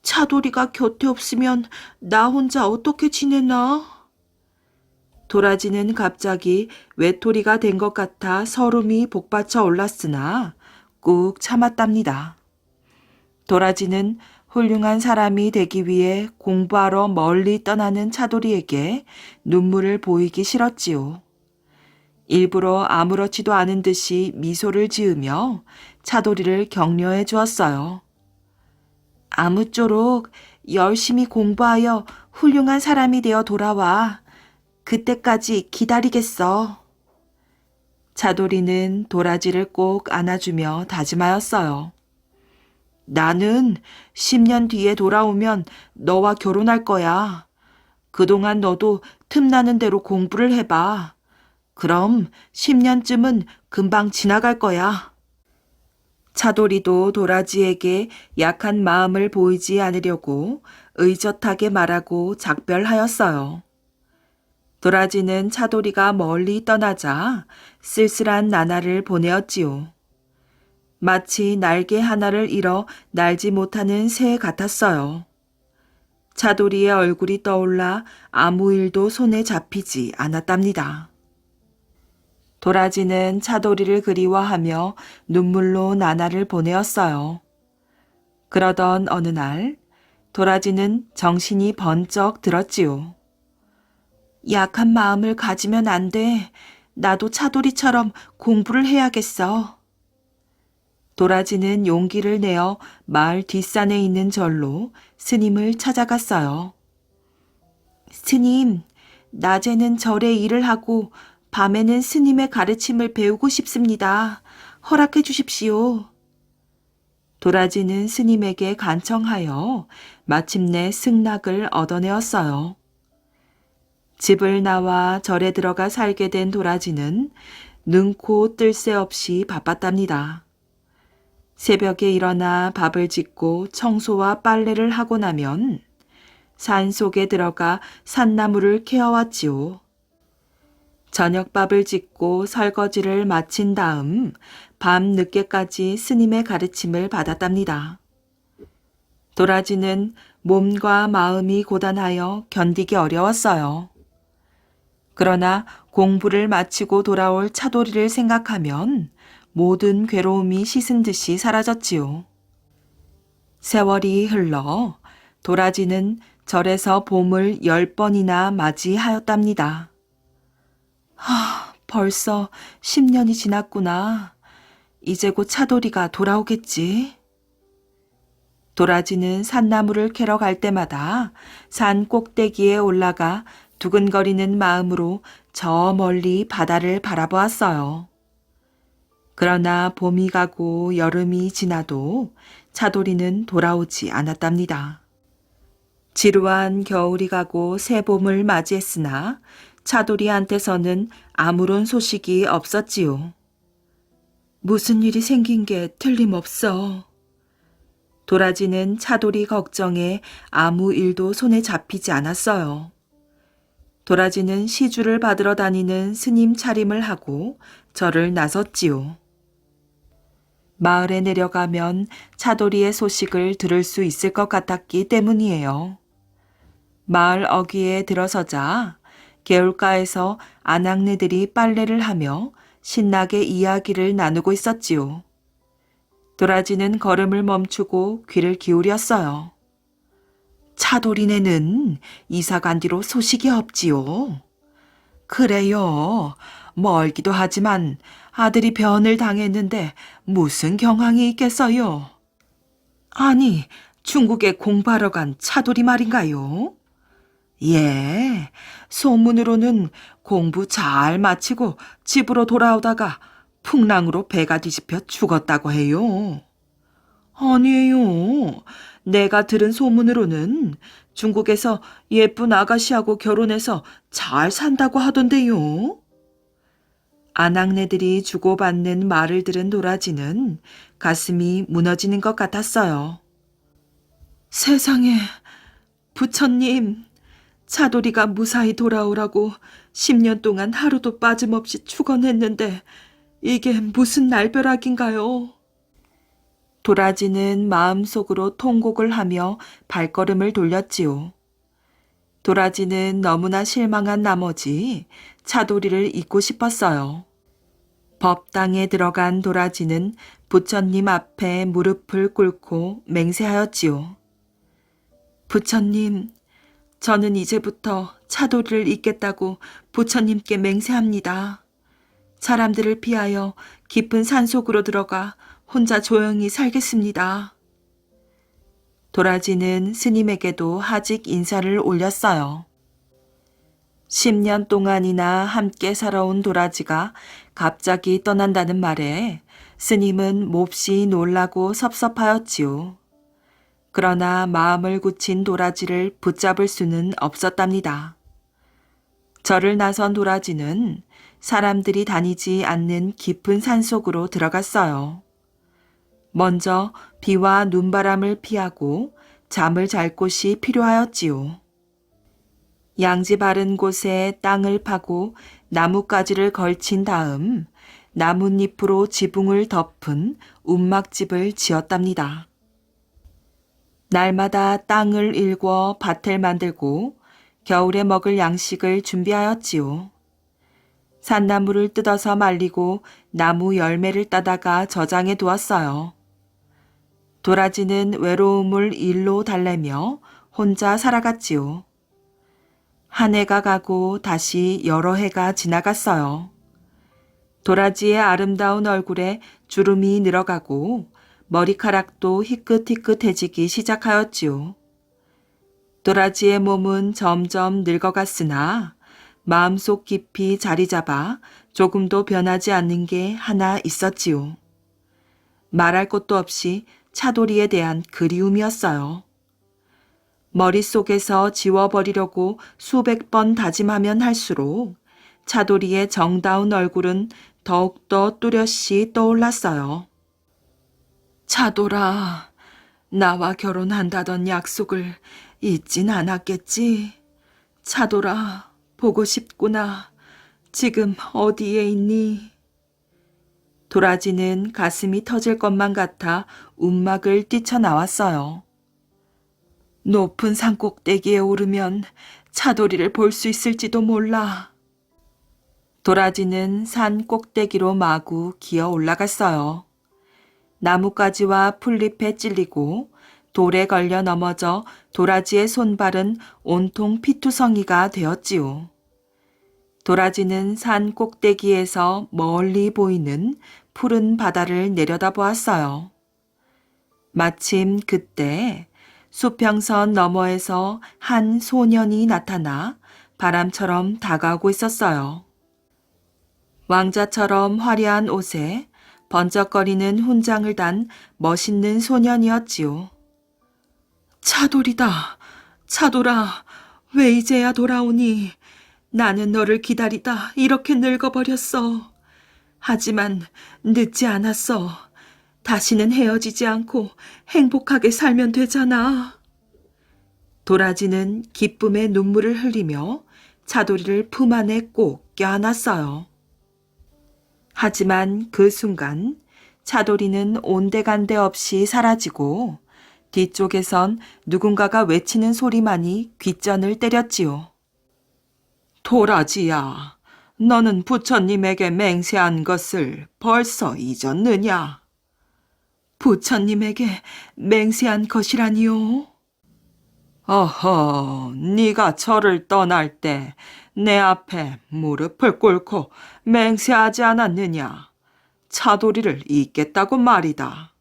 Speaker 2: 차돌이가 곁에 없으면 나 혼자 어떻게 지내나? 도라지는 갑자기 외톨이가 된 것 같아 서름이 복받쳐 올랐으나 꾹 참았답니다. 도라지는 훌륭한 사람이 되기 위해 공부하러 멀리 떠나는 차돌이에게 눈물을 보이기 싫었지요. 일부러 아무렇지도 않은 듯이 미소를 지으며 차돌이를 격려해 주었어요. 아무쪼록 열심히 공부하여 훌륭한 사람이 되어 돌아와. 그때까지 기다리겠어. 차돌이는 도라지를 꼭 안아주며 다짐하였어요. 나는 10년 뒤에 돌아오면 너와 결혼할 거야. 그동안 너도 틈나는 대로 공부를 해봐. 그럼 10년쯤은 금방 지나갈 거야. 차돌이도 도라지에게 약한 마음을 보이지 않으려고 의젓하게 말하고 작별하였어요. 도라지는 차돌이가 멀리 떠나자 쓸쓸한 나날을 보내었지요. 마치 날개 하나를 잃어 날지 못하는 새 같았어요. 차돌이의 얼굴이 떠올라 아무 일도 손에 잡히지 않았답니다. 도라지는 차돌이를 그리워하며 눈물로 나날을 보내었어요. 그러던 어느 날 도라지는 정신이 번쩍 들었지요. 약한 마음을 가지면 안 돼. 나도 차돌이처럼 공부를 해야겠어. 도라지는 용기를 내어 마을 뒷산에 있는 절로 스님을 찾아갔어요. 스님, 낮에는 절에 일을 하고 밤에는 스님의 가르침을 배우고 싶습니다. 허락해 주십시오. 도라지는 스님에게 간청하여 마침내 승낙을 얻어내었어요. 집을 나와 절에 들어가 살게 된 도라지는 능코 뜰 새 없이 바빴답니다. 새벽에 일어나 밥을 짓고 청소와 빨래를 하고 나면 산 속에 들어가 산나무를 캐어왔지요. 저녁밥을 짓고 설거지를 마친 다음 밤 늦게까지 스님의 가르침을 받았답니다. 도라지는 몸과 마음이 고단하여 견디기 어려웠어요. 그러나 공부를 마치고 돌아올 차돌이를 생각하면 모든 괴로움이 씻은 듯이 사라졌지요. 세월이 흘러 도라지는 절에서 봄을 10번이나 맞이하였답니다. 벌써 10년이 지났구나. 이제 곧 차돌이가 돌아오겠지. 도라지는 산나무를 캐러 갈 때마다 산 꼭대기에 올라가 두근거리는 마음으로 저 멀리 바다를 바라보았어요. 그러나 봄이 가고 여름이 지나도 차돌이는 돌아오지 않았답니다. 지루한 겨울이 가고 새 봄을 맞이했으나 차돌이한테서는 아무런 소식이 없었지요. 무슨 일이 생긴 게 틀림없어. 도라지는 차돌이 걱정에 아무 일도 손에 잡히지 않았어요. 도라지는 시주를 받으러 다니는 스님 차림을 하고 절을 나섰지요. 마을에 내려가면 차돌이의 소식을 들을 수 있을 것 같았기 때문이에요. 마을 어귀에 들어서자 개울가에서 아낙네들이 빨래를 하며 신나게 이야기를 나누고 있었지요. 도라지는 걸음을 멈추고 귀를 기울였어요. 차돌이네는 이사 간 뒤로 소식이 없지요. 그래요. 멀기도 하지만 아들이 변을 당했는데 무슨 경황이 있겠어요? 아니, 중국에 공부하러 간 차돌이 말인가요? 예, 소문으로는 공부 잘 마치고 집으로 돌아오다가 풍랑으로 배가 뒤집혀 죽었다고 해요. 아니에요. 내가 들은 소문으로는 중국에서 예쁜 아가씨하고 결혼해서 잘 산다고 하던데요. 아낙네들이 주고받는 말을 들은 도라지는 가슴이 무너지는 것 같았어요. 세상에, 부처님, 차돌이가 무사히 돌아오라고 10년 동안 하루도 빠짐없이 축원했는데 이게 무슨 날벼락인가요? 도라지는 마음속으로 통곡을 하며 발걸음을 돌렸지요. 도라지는 너무나 실망한 나머지 차돌이를 잊고 싶었어요. 법당에 들어간 도라지는 부처님 앞에 무릎을 꿇고 맹세하였지요. 부처님, 저는 이제부터 차돌이를 잊겠다고 부처님께 맹세합니다. 사람들을 피하여 깊은 산속으로 들어가 혼자 조용히 살겠습니다. 도라지는 스님에게도 하직 인사를 올렸어요. 10년 동안이나 함께 살아온 도라지가 갑자기 떠난다는 말에 스님은 몹시 놀라고 섭섭하였지요. 그러나 마음을 굳힌 도라지를 붙잡을 수는 없었답니다. 절을 나선 도라지는 사람들이 다니지 않는 깊은 산속으로 들어갔어요. 먼저 비와 눈바람을 피하고 잠을 잘 곳이 필요하였지요. 양지 바른 곳에 땅을 파고 나뭇가지를 걸친 다음 나뭇잎으로 지붕을 덮은 움막집을 지었답니다. 날마다 땅을 일궈 밭을 만들고 겨울에 먹을 양식을 준비하였지요. 산나물을 뜯어서 말리고 나무 열매를 따다가 저장해 두었어요. 도라지는 외로움을 일로 달래며 혼자 살아갔지요. 한 해가 가고 다시 여러 해가 지나갔어요. 도라지의 아름다운 얼굴에 주름이 늘어가고 머리카락도 희끗희끗해지기 시작하였지요. 도라지의 몸은 점점 늙어갔으나 마음속 깊이 자리 잡아 조금도 변하지 않는 게 하나 있었지요. 말할 것도 없이 차돌이에 대한 그리움이었어요. 머릿속에서 지워버리려고 수백 번 다짐하면 할수록 차돌이의 정다운 얼굴은 더욱더 뚜렷이 떠올랐어요. 차돌아, 나와 결혼한다던 약속을 잊진 않았겠지? 차돌아, 보고 싶구나. 지금 어디에 있니? 도라지는 가슴이 터질 것만 같아 움막을 뛰쳐나왔어요. 높은 산 꼭대기에 오르면 차돌이를 볼 수 있을지도 몰라. 도라지는 산 꼭대기로 마구 기어 올라갔어요. 나뭇가지와 풀잎에 찔리고 돌에 걸려 넘어져 도라지의 손발은 온통 피투성이가 되었지요. 도라지는 산 꼭대기에서 멀리 보이는 푸른 바다를 내려다보았어요. 마침 그때 수평선 너머에서 한 소년이 나타나 바람처럼 다가오고 있었어요. 왕자처럼 화려한 옷에 번쩍거리는 훈장을 단 멋있는 소년이었지요. 차돌이다. 차돌아, 왜 이제야 돌아오니? 나는 너를 기다리다 이렇게 늙어버렸어. 하지만 늦지 않았어. 다시는 헤어지지 않고 행복하게 살면 되잖아. 도라지는 기쁨의 눈물을 흘리며 차돌이를 품 안에 꼭 껴안았어요. 하지만 그 순간 차돌이는 온데간데 없이 사라지고 뒤쪽에선 누군가가 외치는 소리만이 귓전을 때렸지요. 도라지야, 너는 부처님에게 맹세한 것을 벌써 잊었느냐? 부처님에게 맹세한 것이라니요? 어허, 네가 절을 떠날 때 내 앞에 무릎을 꿇고 맹세하지 않았느냐? 차돌이를 잇겠다고 말이다.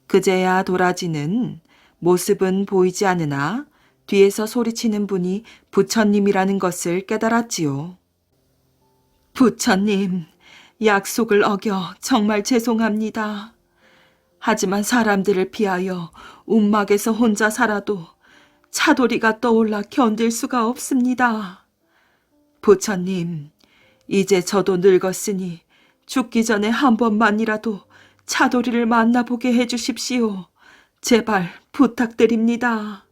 Speaker 2: 그제야 도라지는 모습은 보이지 않으나 뒤에서 소리치는 분이 부처님이라는 것을 깨달았지요. 부처님, 약속을 어겨 정말 죄송합니다. 하지만 사람들을 피하여 움막에서 혼자 살아도 차돌이가 떠올라 견딜 수가 없습니다. 부처님, 이제 저도 늙었으니 죽기 전에 한 번만이라도 차돌이를 만나보게 해주십시오. 제발 부탁드립니다.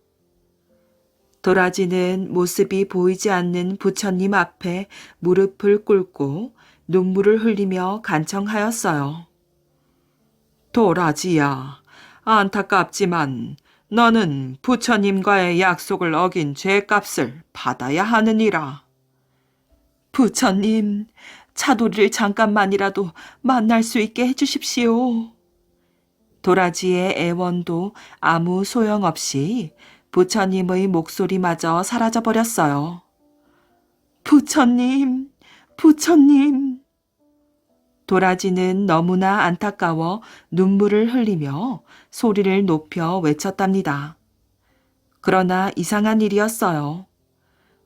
Speaker 2: 도라지는 모습이 보이지 않는 부처님 앞에 무릎을 꿇고 눈물을 흘리며 간청하였어요. 도라지야, 안타깝지만 너는 부처님과의 약속을 어긴 죄값을 받아야 하느니라. 부처님, 차돌이를 잠깐만이라도 만날 수 있게 해주십시오. 도라지의 애원도 아무 소용없이 부처님의 목소리마저 사라져버렸어요. 부처님, 부처님. 도라지는 너무나 안타까워 눈물을 흘리며 소리를 높여 외쳤답니다. 그러나 이상한 일이었어요.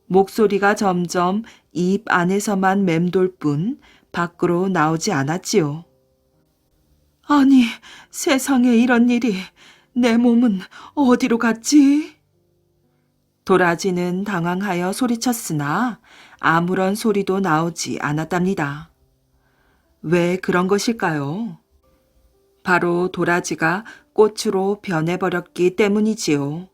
Speaker 2: 목소리가 점점 입 안에서만 맴돌 뿐 밖으로 나오지 않았지요. 아니, 세상에 이런 일이. 내 몸은 어디로 갔지? 도라지는 당황하여 소리쳤으나 아무런 소리도 나오지 않았답니다. 왜 그런 것일까요? 바로 도라지가 꽃으로 변해버렸기 때문이지요.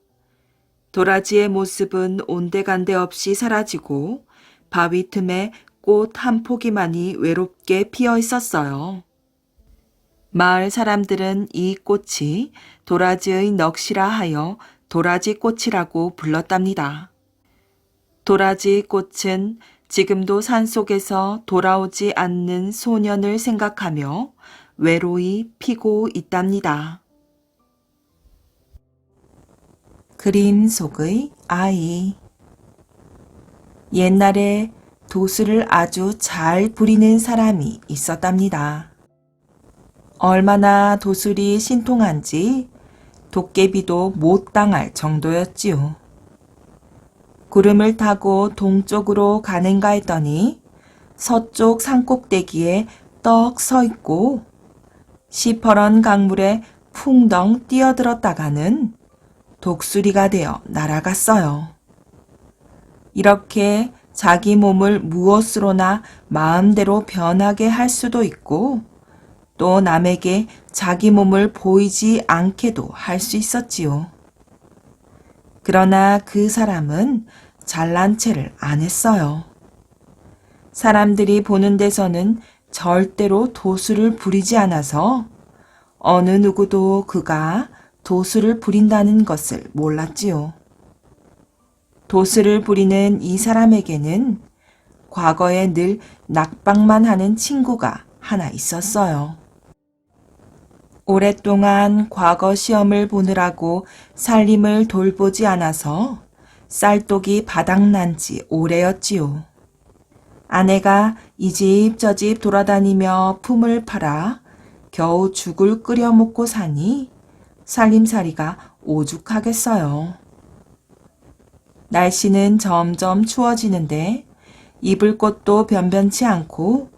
Speaker 2: 도라지의 모습은 온데간데 없이 사라지고 바위 틈에 꽃 한 포기만이 외롭게 피어 있었어요. 마을 사람들은 이 꽃이 도라지의 넋이라 하여 도라지 꽃이라고 불렀답니다. 도라지 꽃은 지금도 산속에서 돌아오지 않는 소년을 생각하며 외로이 피고 있답니다. 그림 속의 아이. 옛날에 도수를 아주 잘 부리는 사람이 있었답니다. 얼마나 도술이 신통한지 도깨비도 못 당할 정도였지요. 구름을 타고 동쪽으로 가는가 했더니 서쪽 산꼭대기에 떡 서 있고 시퍼런 강물에 풍덩 뛰어들었다가는 독수리가 되어 날아갔어요. 이렇게 자기 몸을 무엇으로나 마음대로 변하게 할 수도 있고 또 남에게 자기 몸을 보이지 않게도 할 수 있었지요. 그러나 그 사람은 잘난 체를 안 했어요. 사람들이 보는 데서는 절대로 도수를 부리지 않아서 어느 누구도 그가 도수를 부린다는 것을 몰랐지요. 도수를 부리는 이 사람에게는 과거에 늘 낙방만 하는 친구가 하나 있었어요. 오랫동안 과거 시험을 보느라고 살림을 돌보지 않아서 쌀독이 바닥난 지 오래였지요. 아내가 이 집 저 집 돌아다니며 품을 팔아 겨우 죽을 끓여 먹고 사니 살림살이가 오죽하겠어요. 날씨는 점점 추워지는데 입을 곳도 변변치 않고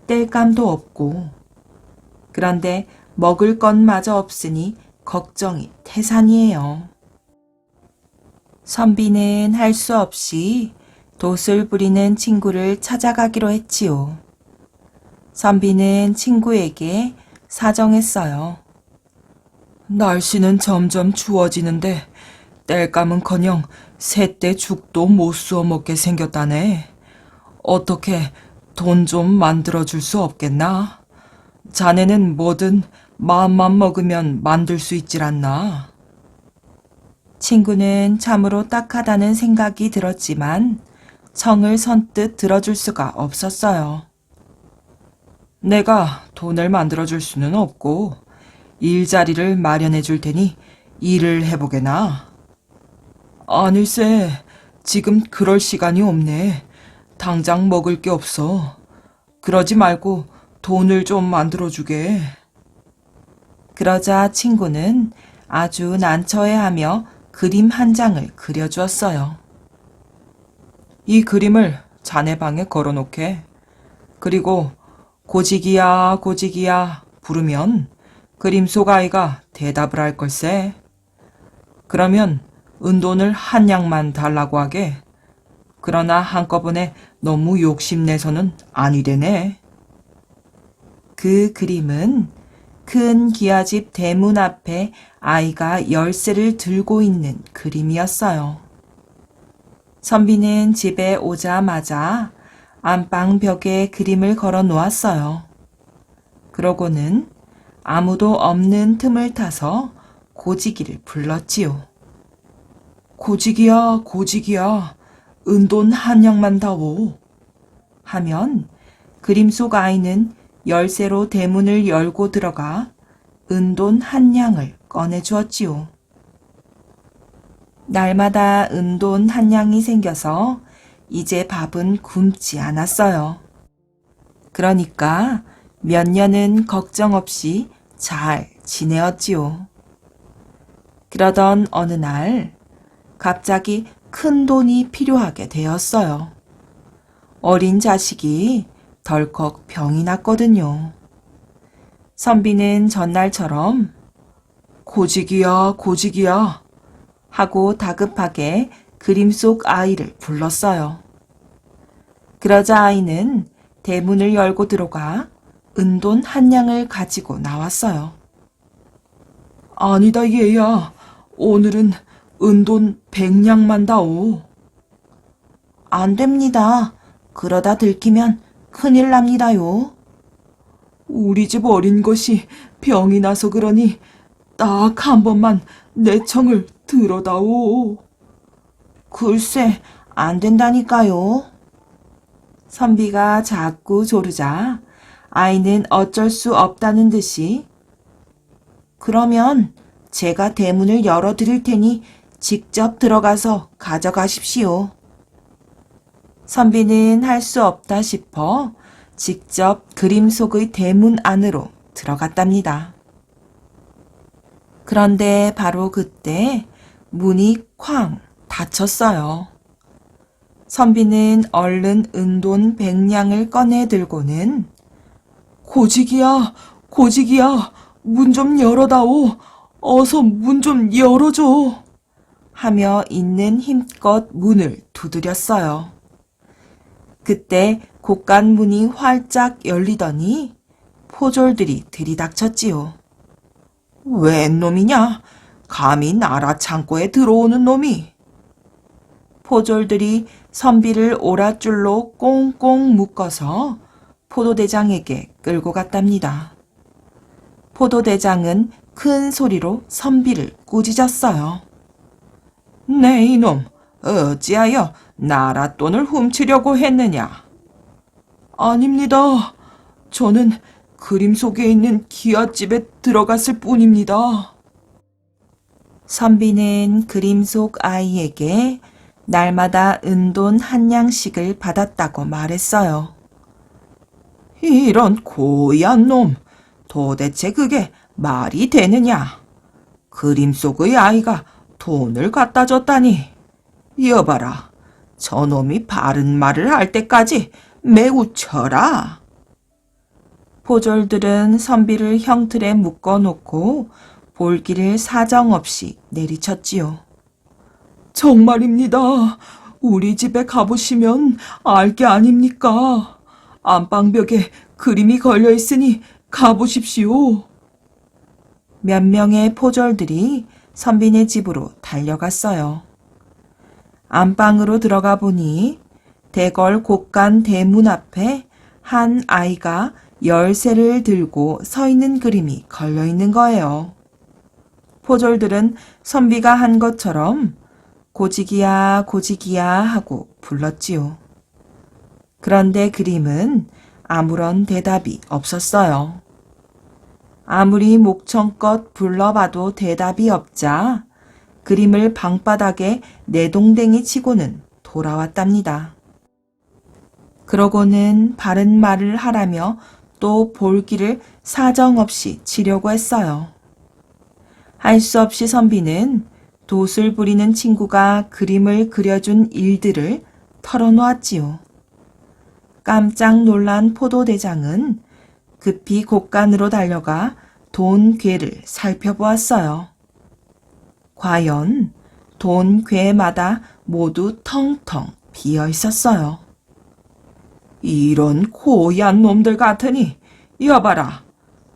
Speaker 2: 뗄감도 없고 그런데 먹을 것마저 없으니 걱정이 태산이에요. 선비는 할 수 없이 돛을 부리는 친구를 찾아가기로 했지요. 선비는 친구에게 사정했어요. 날씨는 점점 추워지는데 땔감은커녕 새때 죽도 못 쑤어 먹게 생겼다네. 어떻게 돈 좀 만들어줄 수 없겠나? 자네는 뭐든 마음만 먹으면 만들 수 있질 않나? 친구는 참으로 딱하다는 생각이 들었지만 청을 선뜻 들어줄 수가 없었어요. 내가 돈을 만들어줄 수는 없고 일자리를 마련해 줄 테니 일을 해보게나. 아닐세, 지금 그럴 시간이 없네. 당장 먹을 게 없어. 그러지 말고 돈을 좀 만들어주게. 그러자 친구는 아주 난처해하며 그림 한 장을 그려주었어요. 이 그림을 자네 방에 걸어놓게. 그리고 고지기야 고지기야 부르면 그림 속 아이가 대답을 할 걸세. 그러면 은돈을 한 냥만 달라고 하게. 그러나 한꺼번에 너무 욕심내서는 아니래네. 그 그림은 큰 기아집 대문 앞에 아이가 열쇠를 들고 있는 그림이었어요. 선비는 집에 오자마자 안방 벽에 그림을 걸어 놓았어요. 그러고는 아무도 없는 틈을 타서 고지기를 불렀지요. 고지기야, 고지기야, 은돈 한 냥만 다오. 하면 그림 속 아이는 열쇠로 대문을 열고 들어가 은돈 한 냥을 꺼내 주었지요. 날마다 은돈 한 냥이 생겨서 이제 밥은 굶지 않았어요. 그러니까 몇 년은 걱정 없이 잘 지내었지요. 그러던 어느 날 갑자기 큰 돈이 필요하게 되었어요. 어린 자식이 덜컥 병이 났거든요. 선비는 전날처럼 고지기야 고지기야 하고 다급하게 그림 속 아이를 불렀어요. 그러자 아이는 대문을 열고 들어가 은돈 한 냥을 가지고 나왔어요. 아니다 얘야. 오늘은 은돈 100냥만 다오. 안 됩니다. 그러다 들키면 큰일 납니다요. 우리 집 어린 것이 병이 나서 그러니 딱 한 번만 내 청을 들어다오. 글쎄, 안 된다니까요. 선비가 자꾸 조르자 아이는 어쩔 수 없다는 듯이 그러면 제가 대문을 열어드릴 테니 직접 들어가서 가져가십시오. 선비는 할 수 없다 싶어 직접 그림 속의 대문 안으로 들어갔답니다. 그런데 바로 그때 문이 쾅 닫혔어요. 선비는 얼른 은돈 100냥을 꺼내 들고는 고지기야, 고지기야, 문 좀 열어다오. 어서 문 좀 열어줘. 하며 있는 힘껏 문을 두드렸어요. 그때 곳간 문이 활짝 열리더니 포졸들이 들이닥쳤지요. 웬 놈이냐? 감히 나라 창고에 들어오는 놈이. 포졸들이 선비를 오랏줄로 꽁꽁 묶어서 포도대장에게 끌고 갔답니다. 포도대장은 큰 소리로 선비를 꾸짖었어요. 네 이놈, 어찌하여 나라 돈을 훔치려고 했느냐? 아닙니다. 저는 그림 속에 있는 기아집에 들어갔을 뿐입니다. 선비는 그림 속 아이에게 날마다 은돈 1냥씩을 받았다고 말했어요. 이런 고얀 놈, 도대체 그게 말이 되느냐? 그림 속의 아이가 돈을 갖다 줬다니. 여봐라, 저놈이 바른 말을 할 때까지 매우 쳐라. 포졸들은 선비를 형틀에 묶어놓고 볼기를 사정없이 내리쳤지요. 정말입니다. 우리 집에 가보시면 알 게 아닙니까? 안방벽에 그림이 걸려 있으니 가보십시오. 몇 명의 포졸들이 선비네 집으로 달려갔어요. 안방으로 들어가 보니 대궐 곳간 대문 앞에 한 아이가 열쇠를 들고 서 있는 그림이 걸려 있는 거예요. 포졸들은 선비가 한 것처럼 고지기야 고지기야 하고 불렀지요. 그런데 그림은 아무런 대답이 없었어요. 아무리 목청껏 불러봐도 대답이 없자 그림을 방바닥에 내동댕이 치고는 돌아왔답니다. 그러고는 바른 말을 하라며 또 볼기를 사정없이 치려고 했어요. 할 수 없이 선비는 돛을 부리는 친구가 그림을 그려준 일들을 털어놓았지요. 깜짝 놀란 포도대장은 급히 곳간으로 달려가 돈 궤를 살펴보았어요. 과연 돈 궤마다 모두 텅텅 비어 있었어요. 이런 고얀 놈들 같으니 여봐라,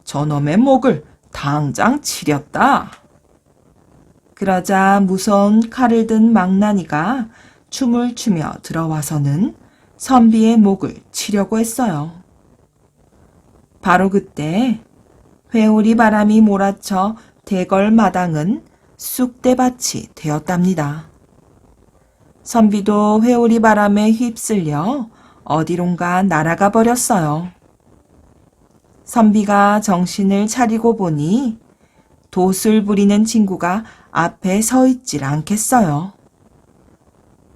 Speaker 2: 저놈의 목을 당장 치렸다. 그러자 무서운 칼을 든 망나니가 춤을 추며 들어와서는 선비의 목을 치려고 했어요. 바로 그때 회오리 바람이 몰아쳐 대궐 마당은 쑥대밭이 되었답니다. 선비도 회오리 바람에 휩쓸려 어디론가 날아가 버렸어요. 선비가 정신을 차리고 보니 돛을 부리는 친구가 앞에 서 있질 않겠어요.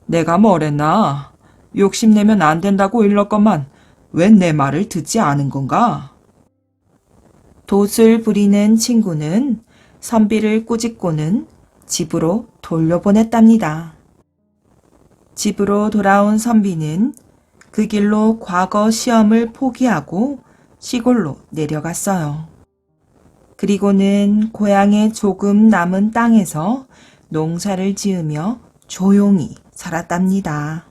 Speaker 2: 내가 뭐랬나? 욕심내면 안 된다고 일렀건만 웬 내 말을 듣지 않은 건가? 돛을 부리는 친구는 선비를 꾸짖고는 집으로 돌려보냈답니다. 집으로 돌아온 선비는 그 길로 과거 시험을 포기하고 시골로 내려갔어요. 그리고는 고향에 조금 남은 땅에서 농사를 지으며 조용히 살았답니다.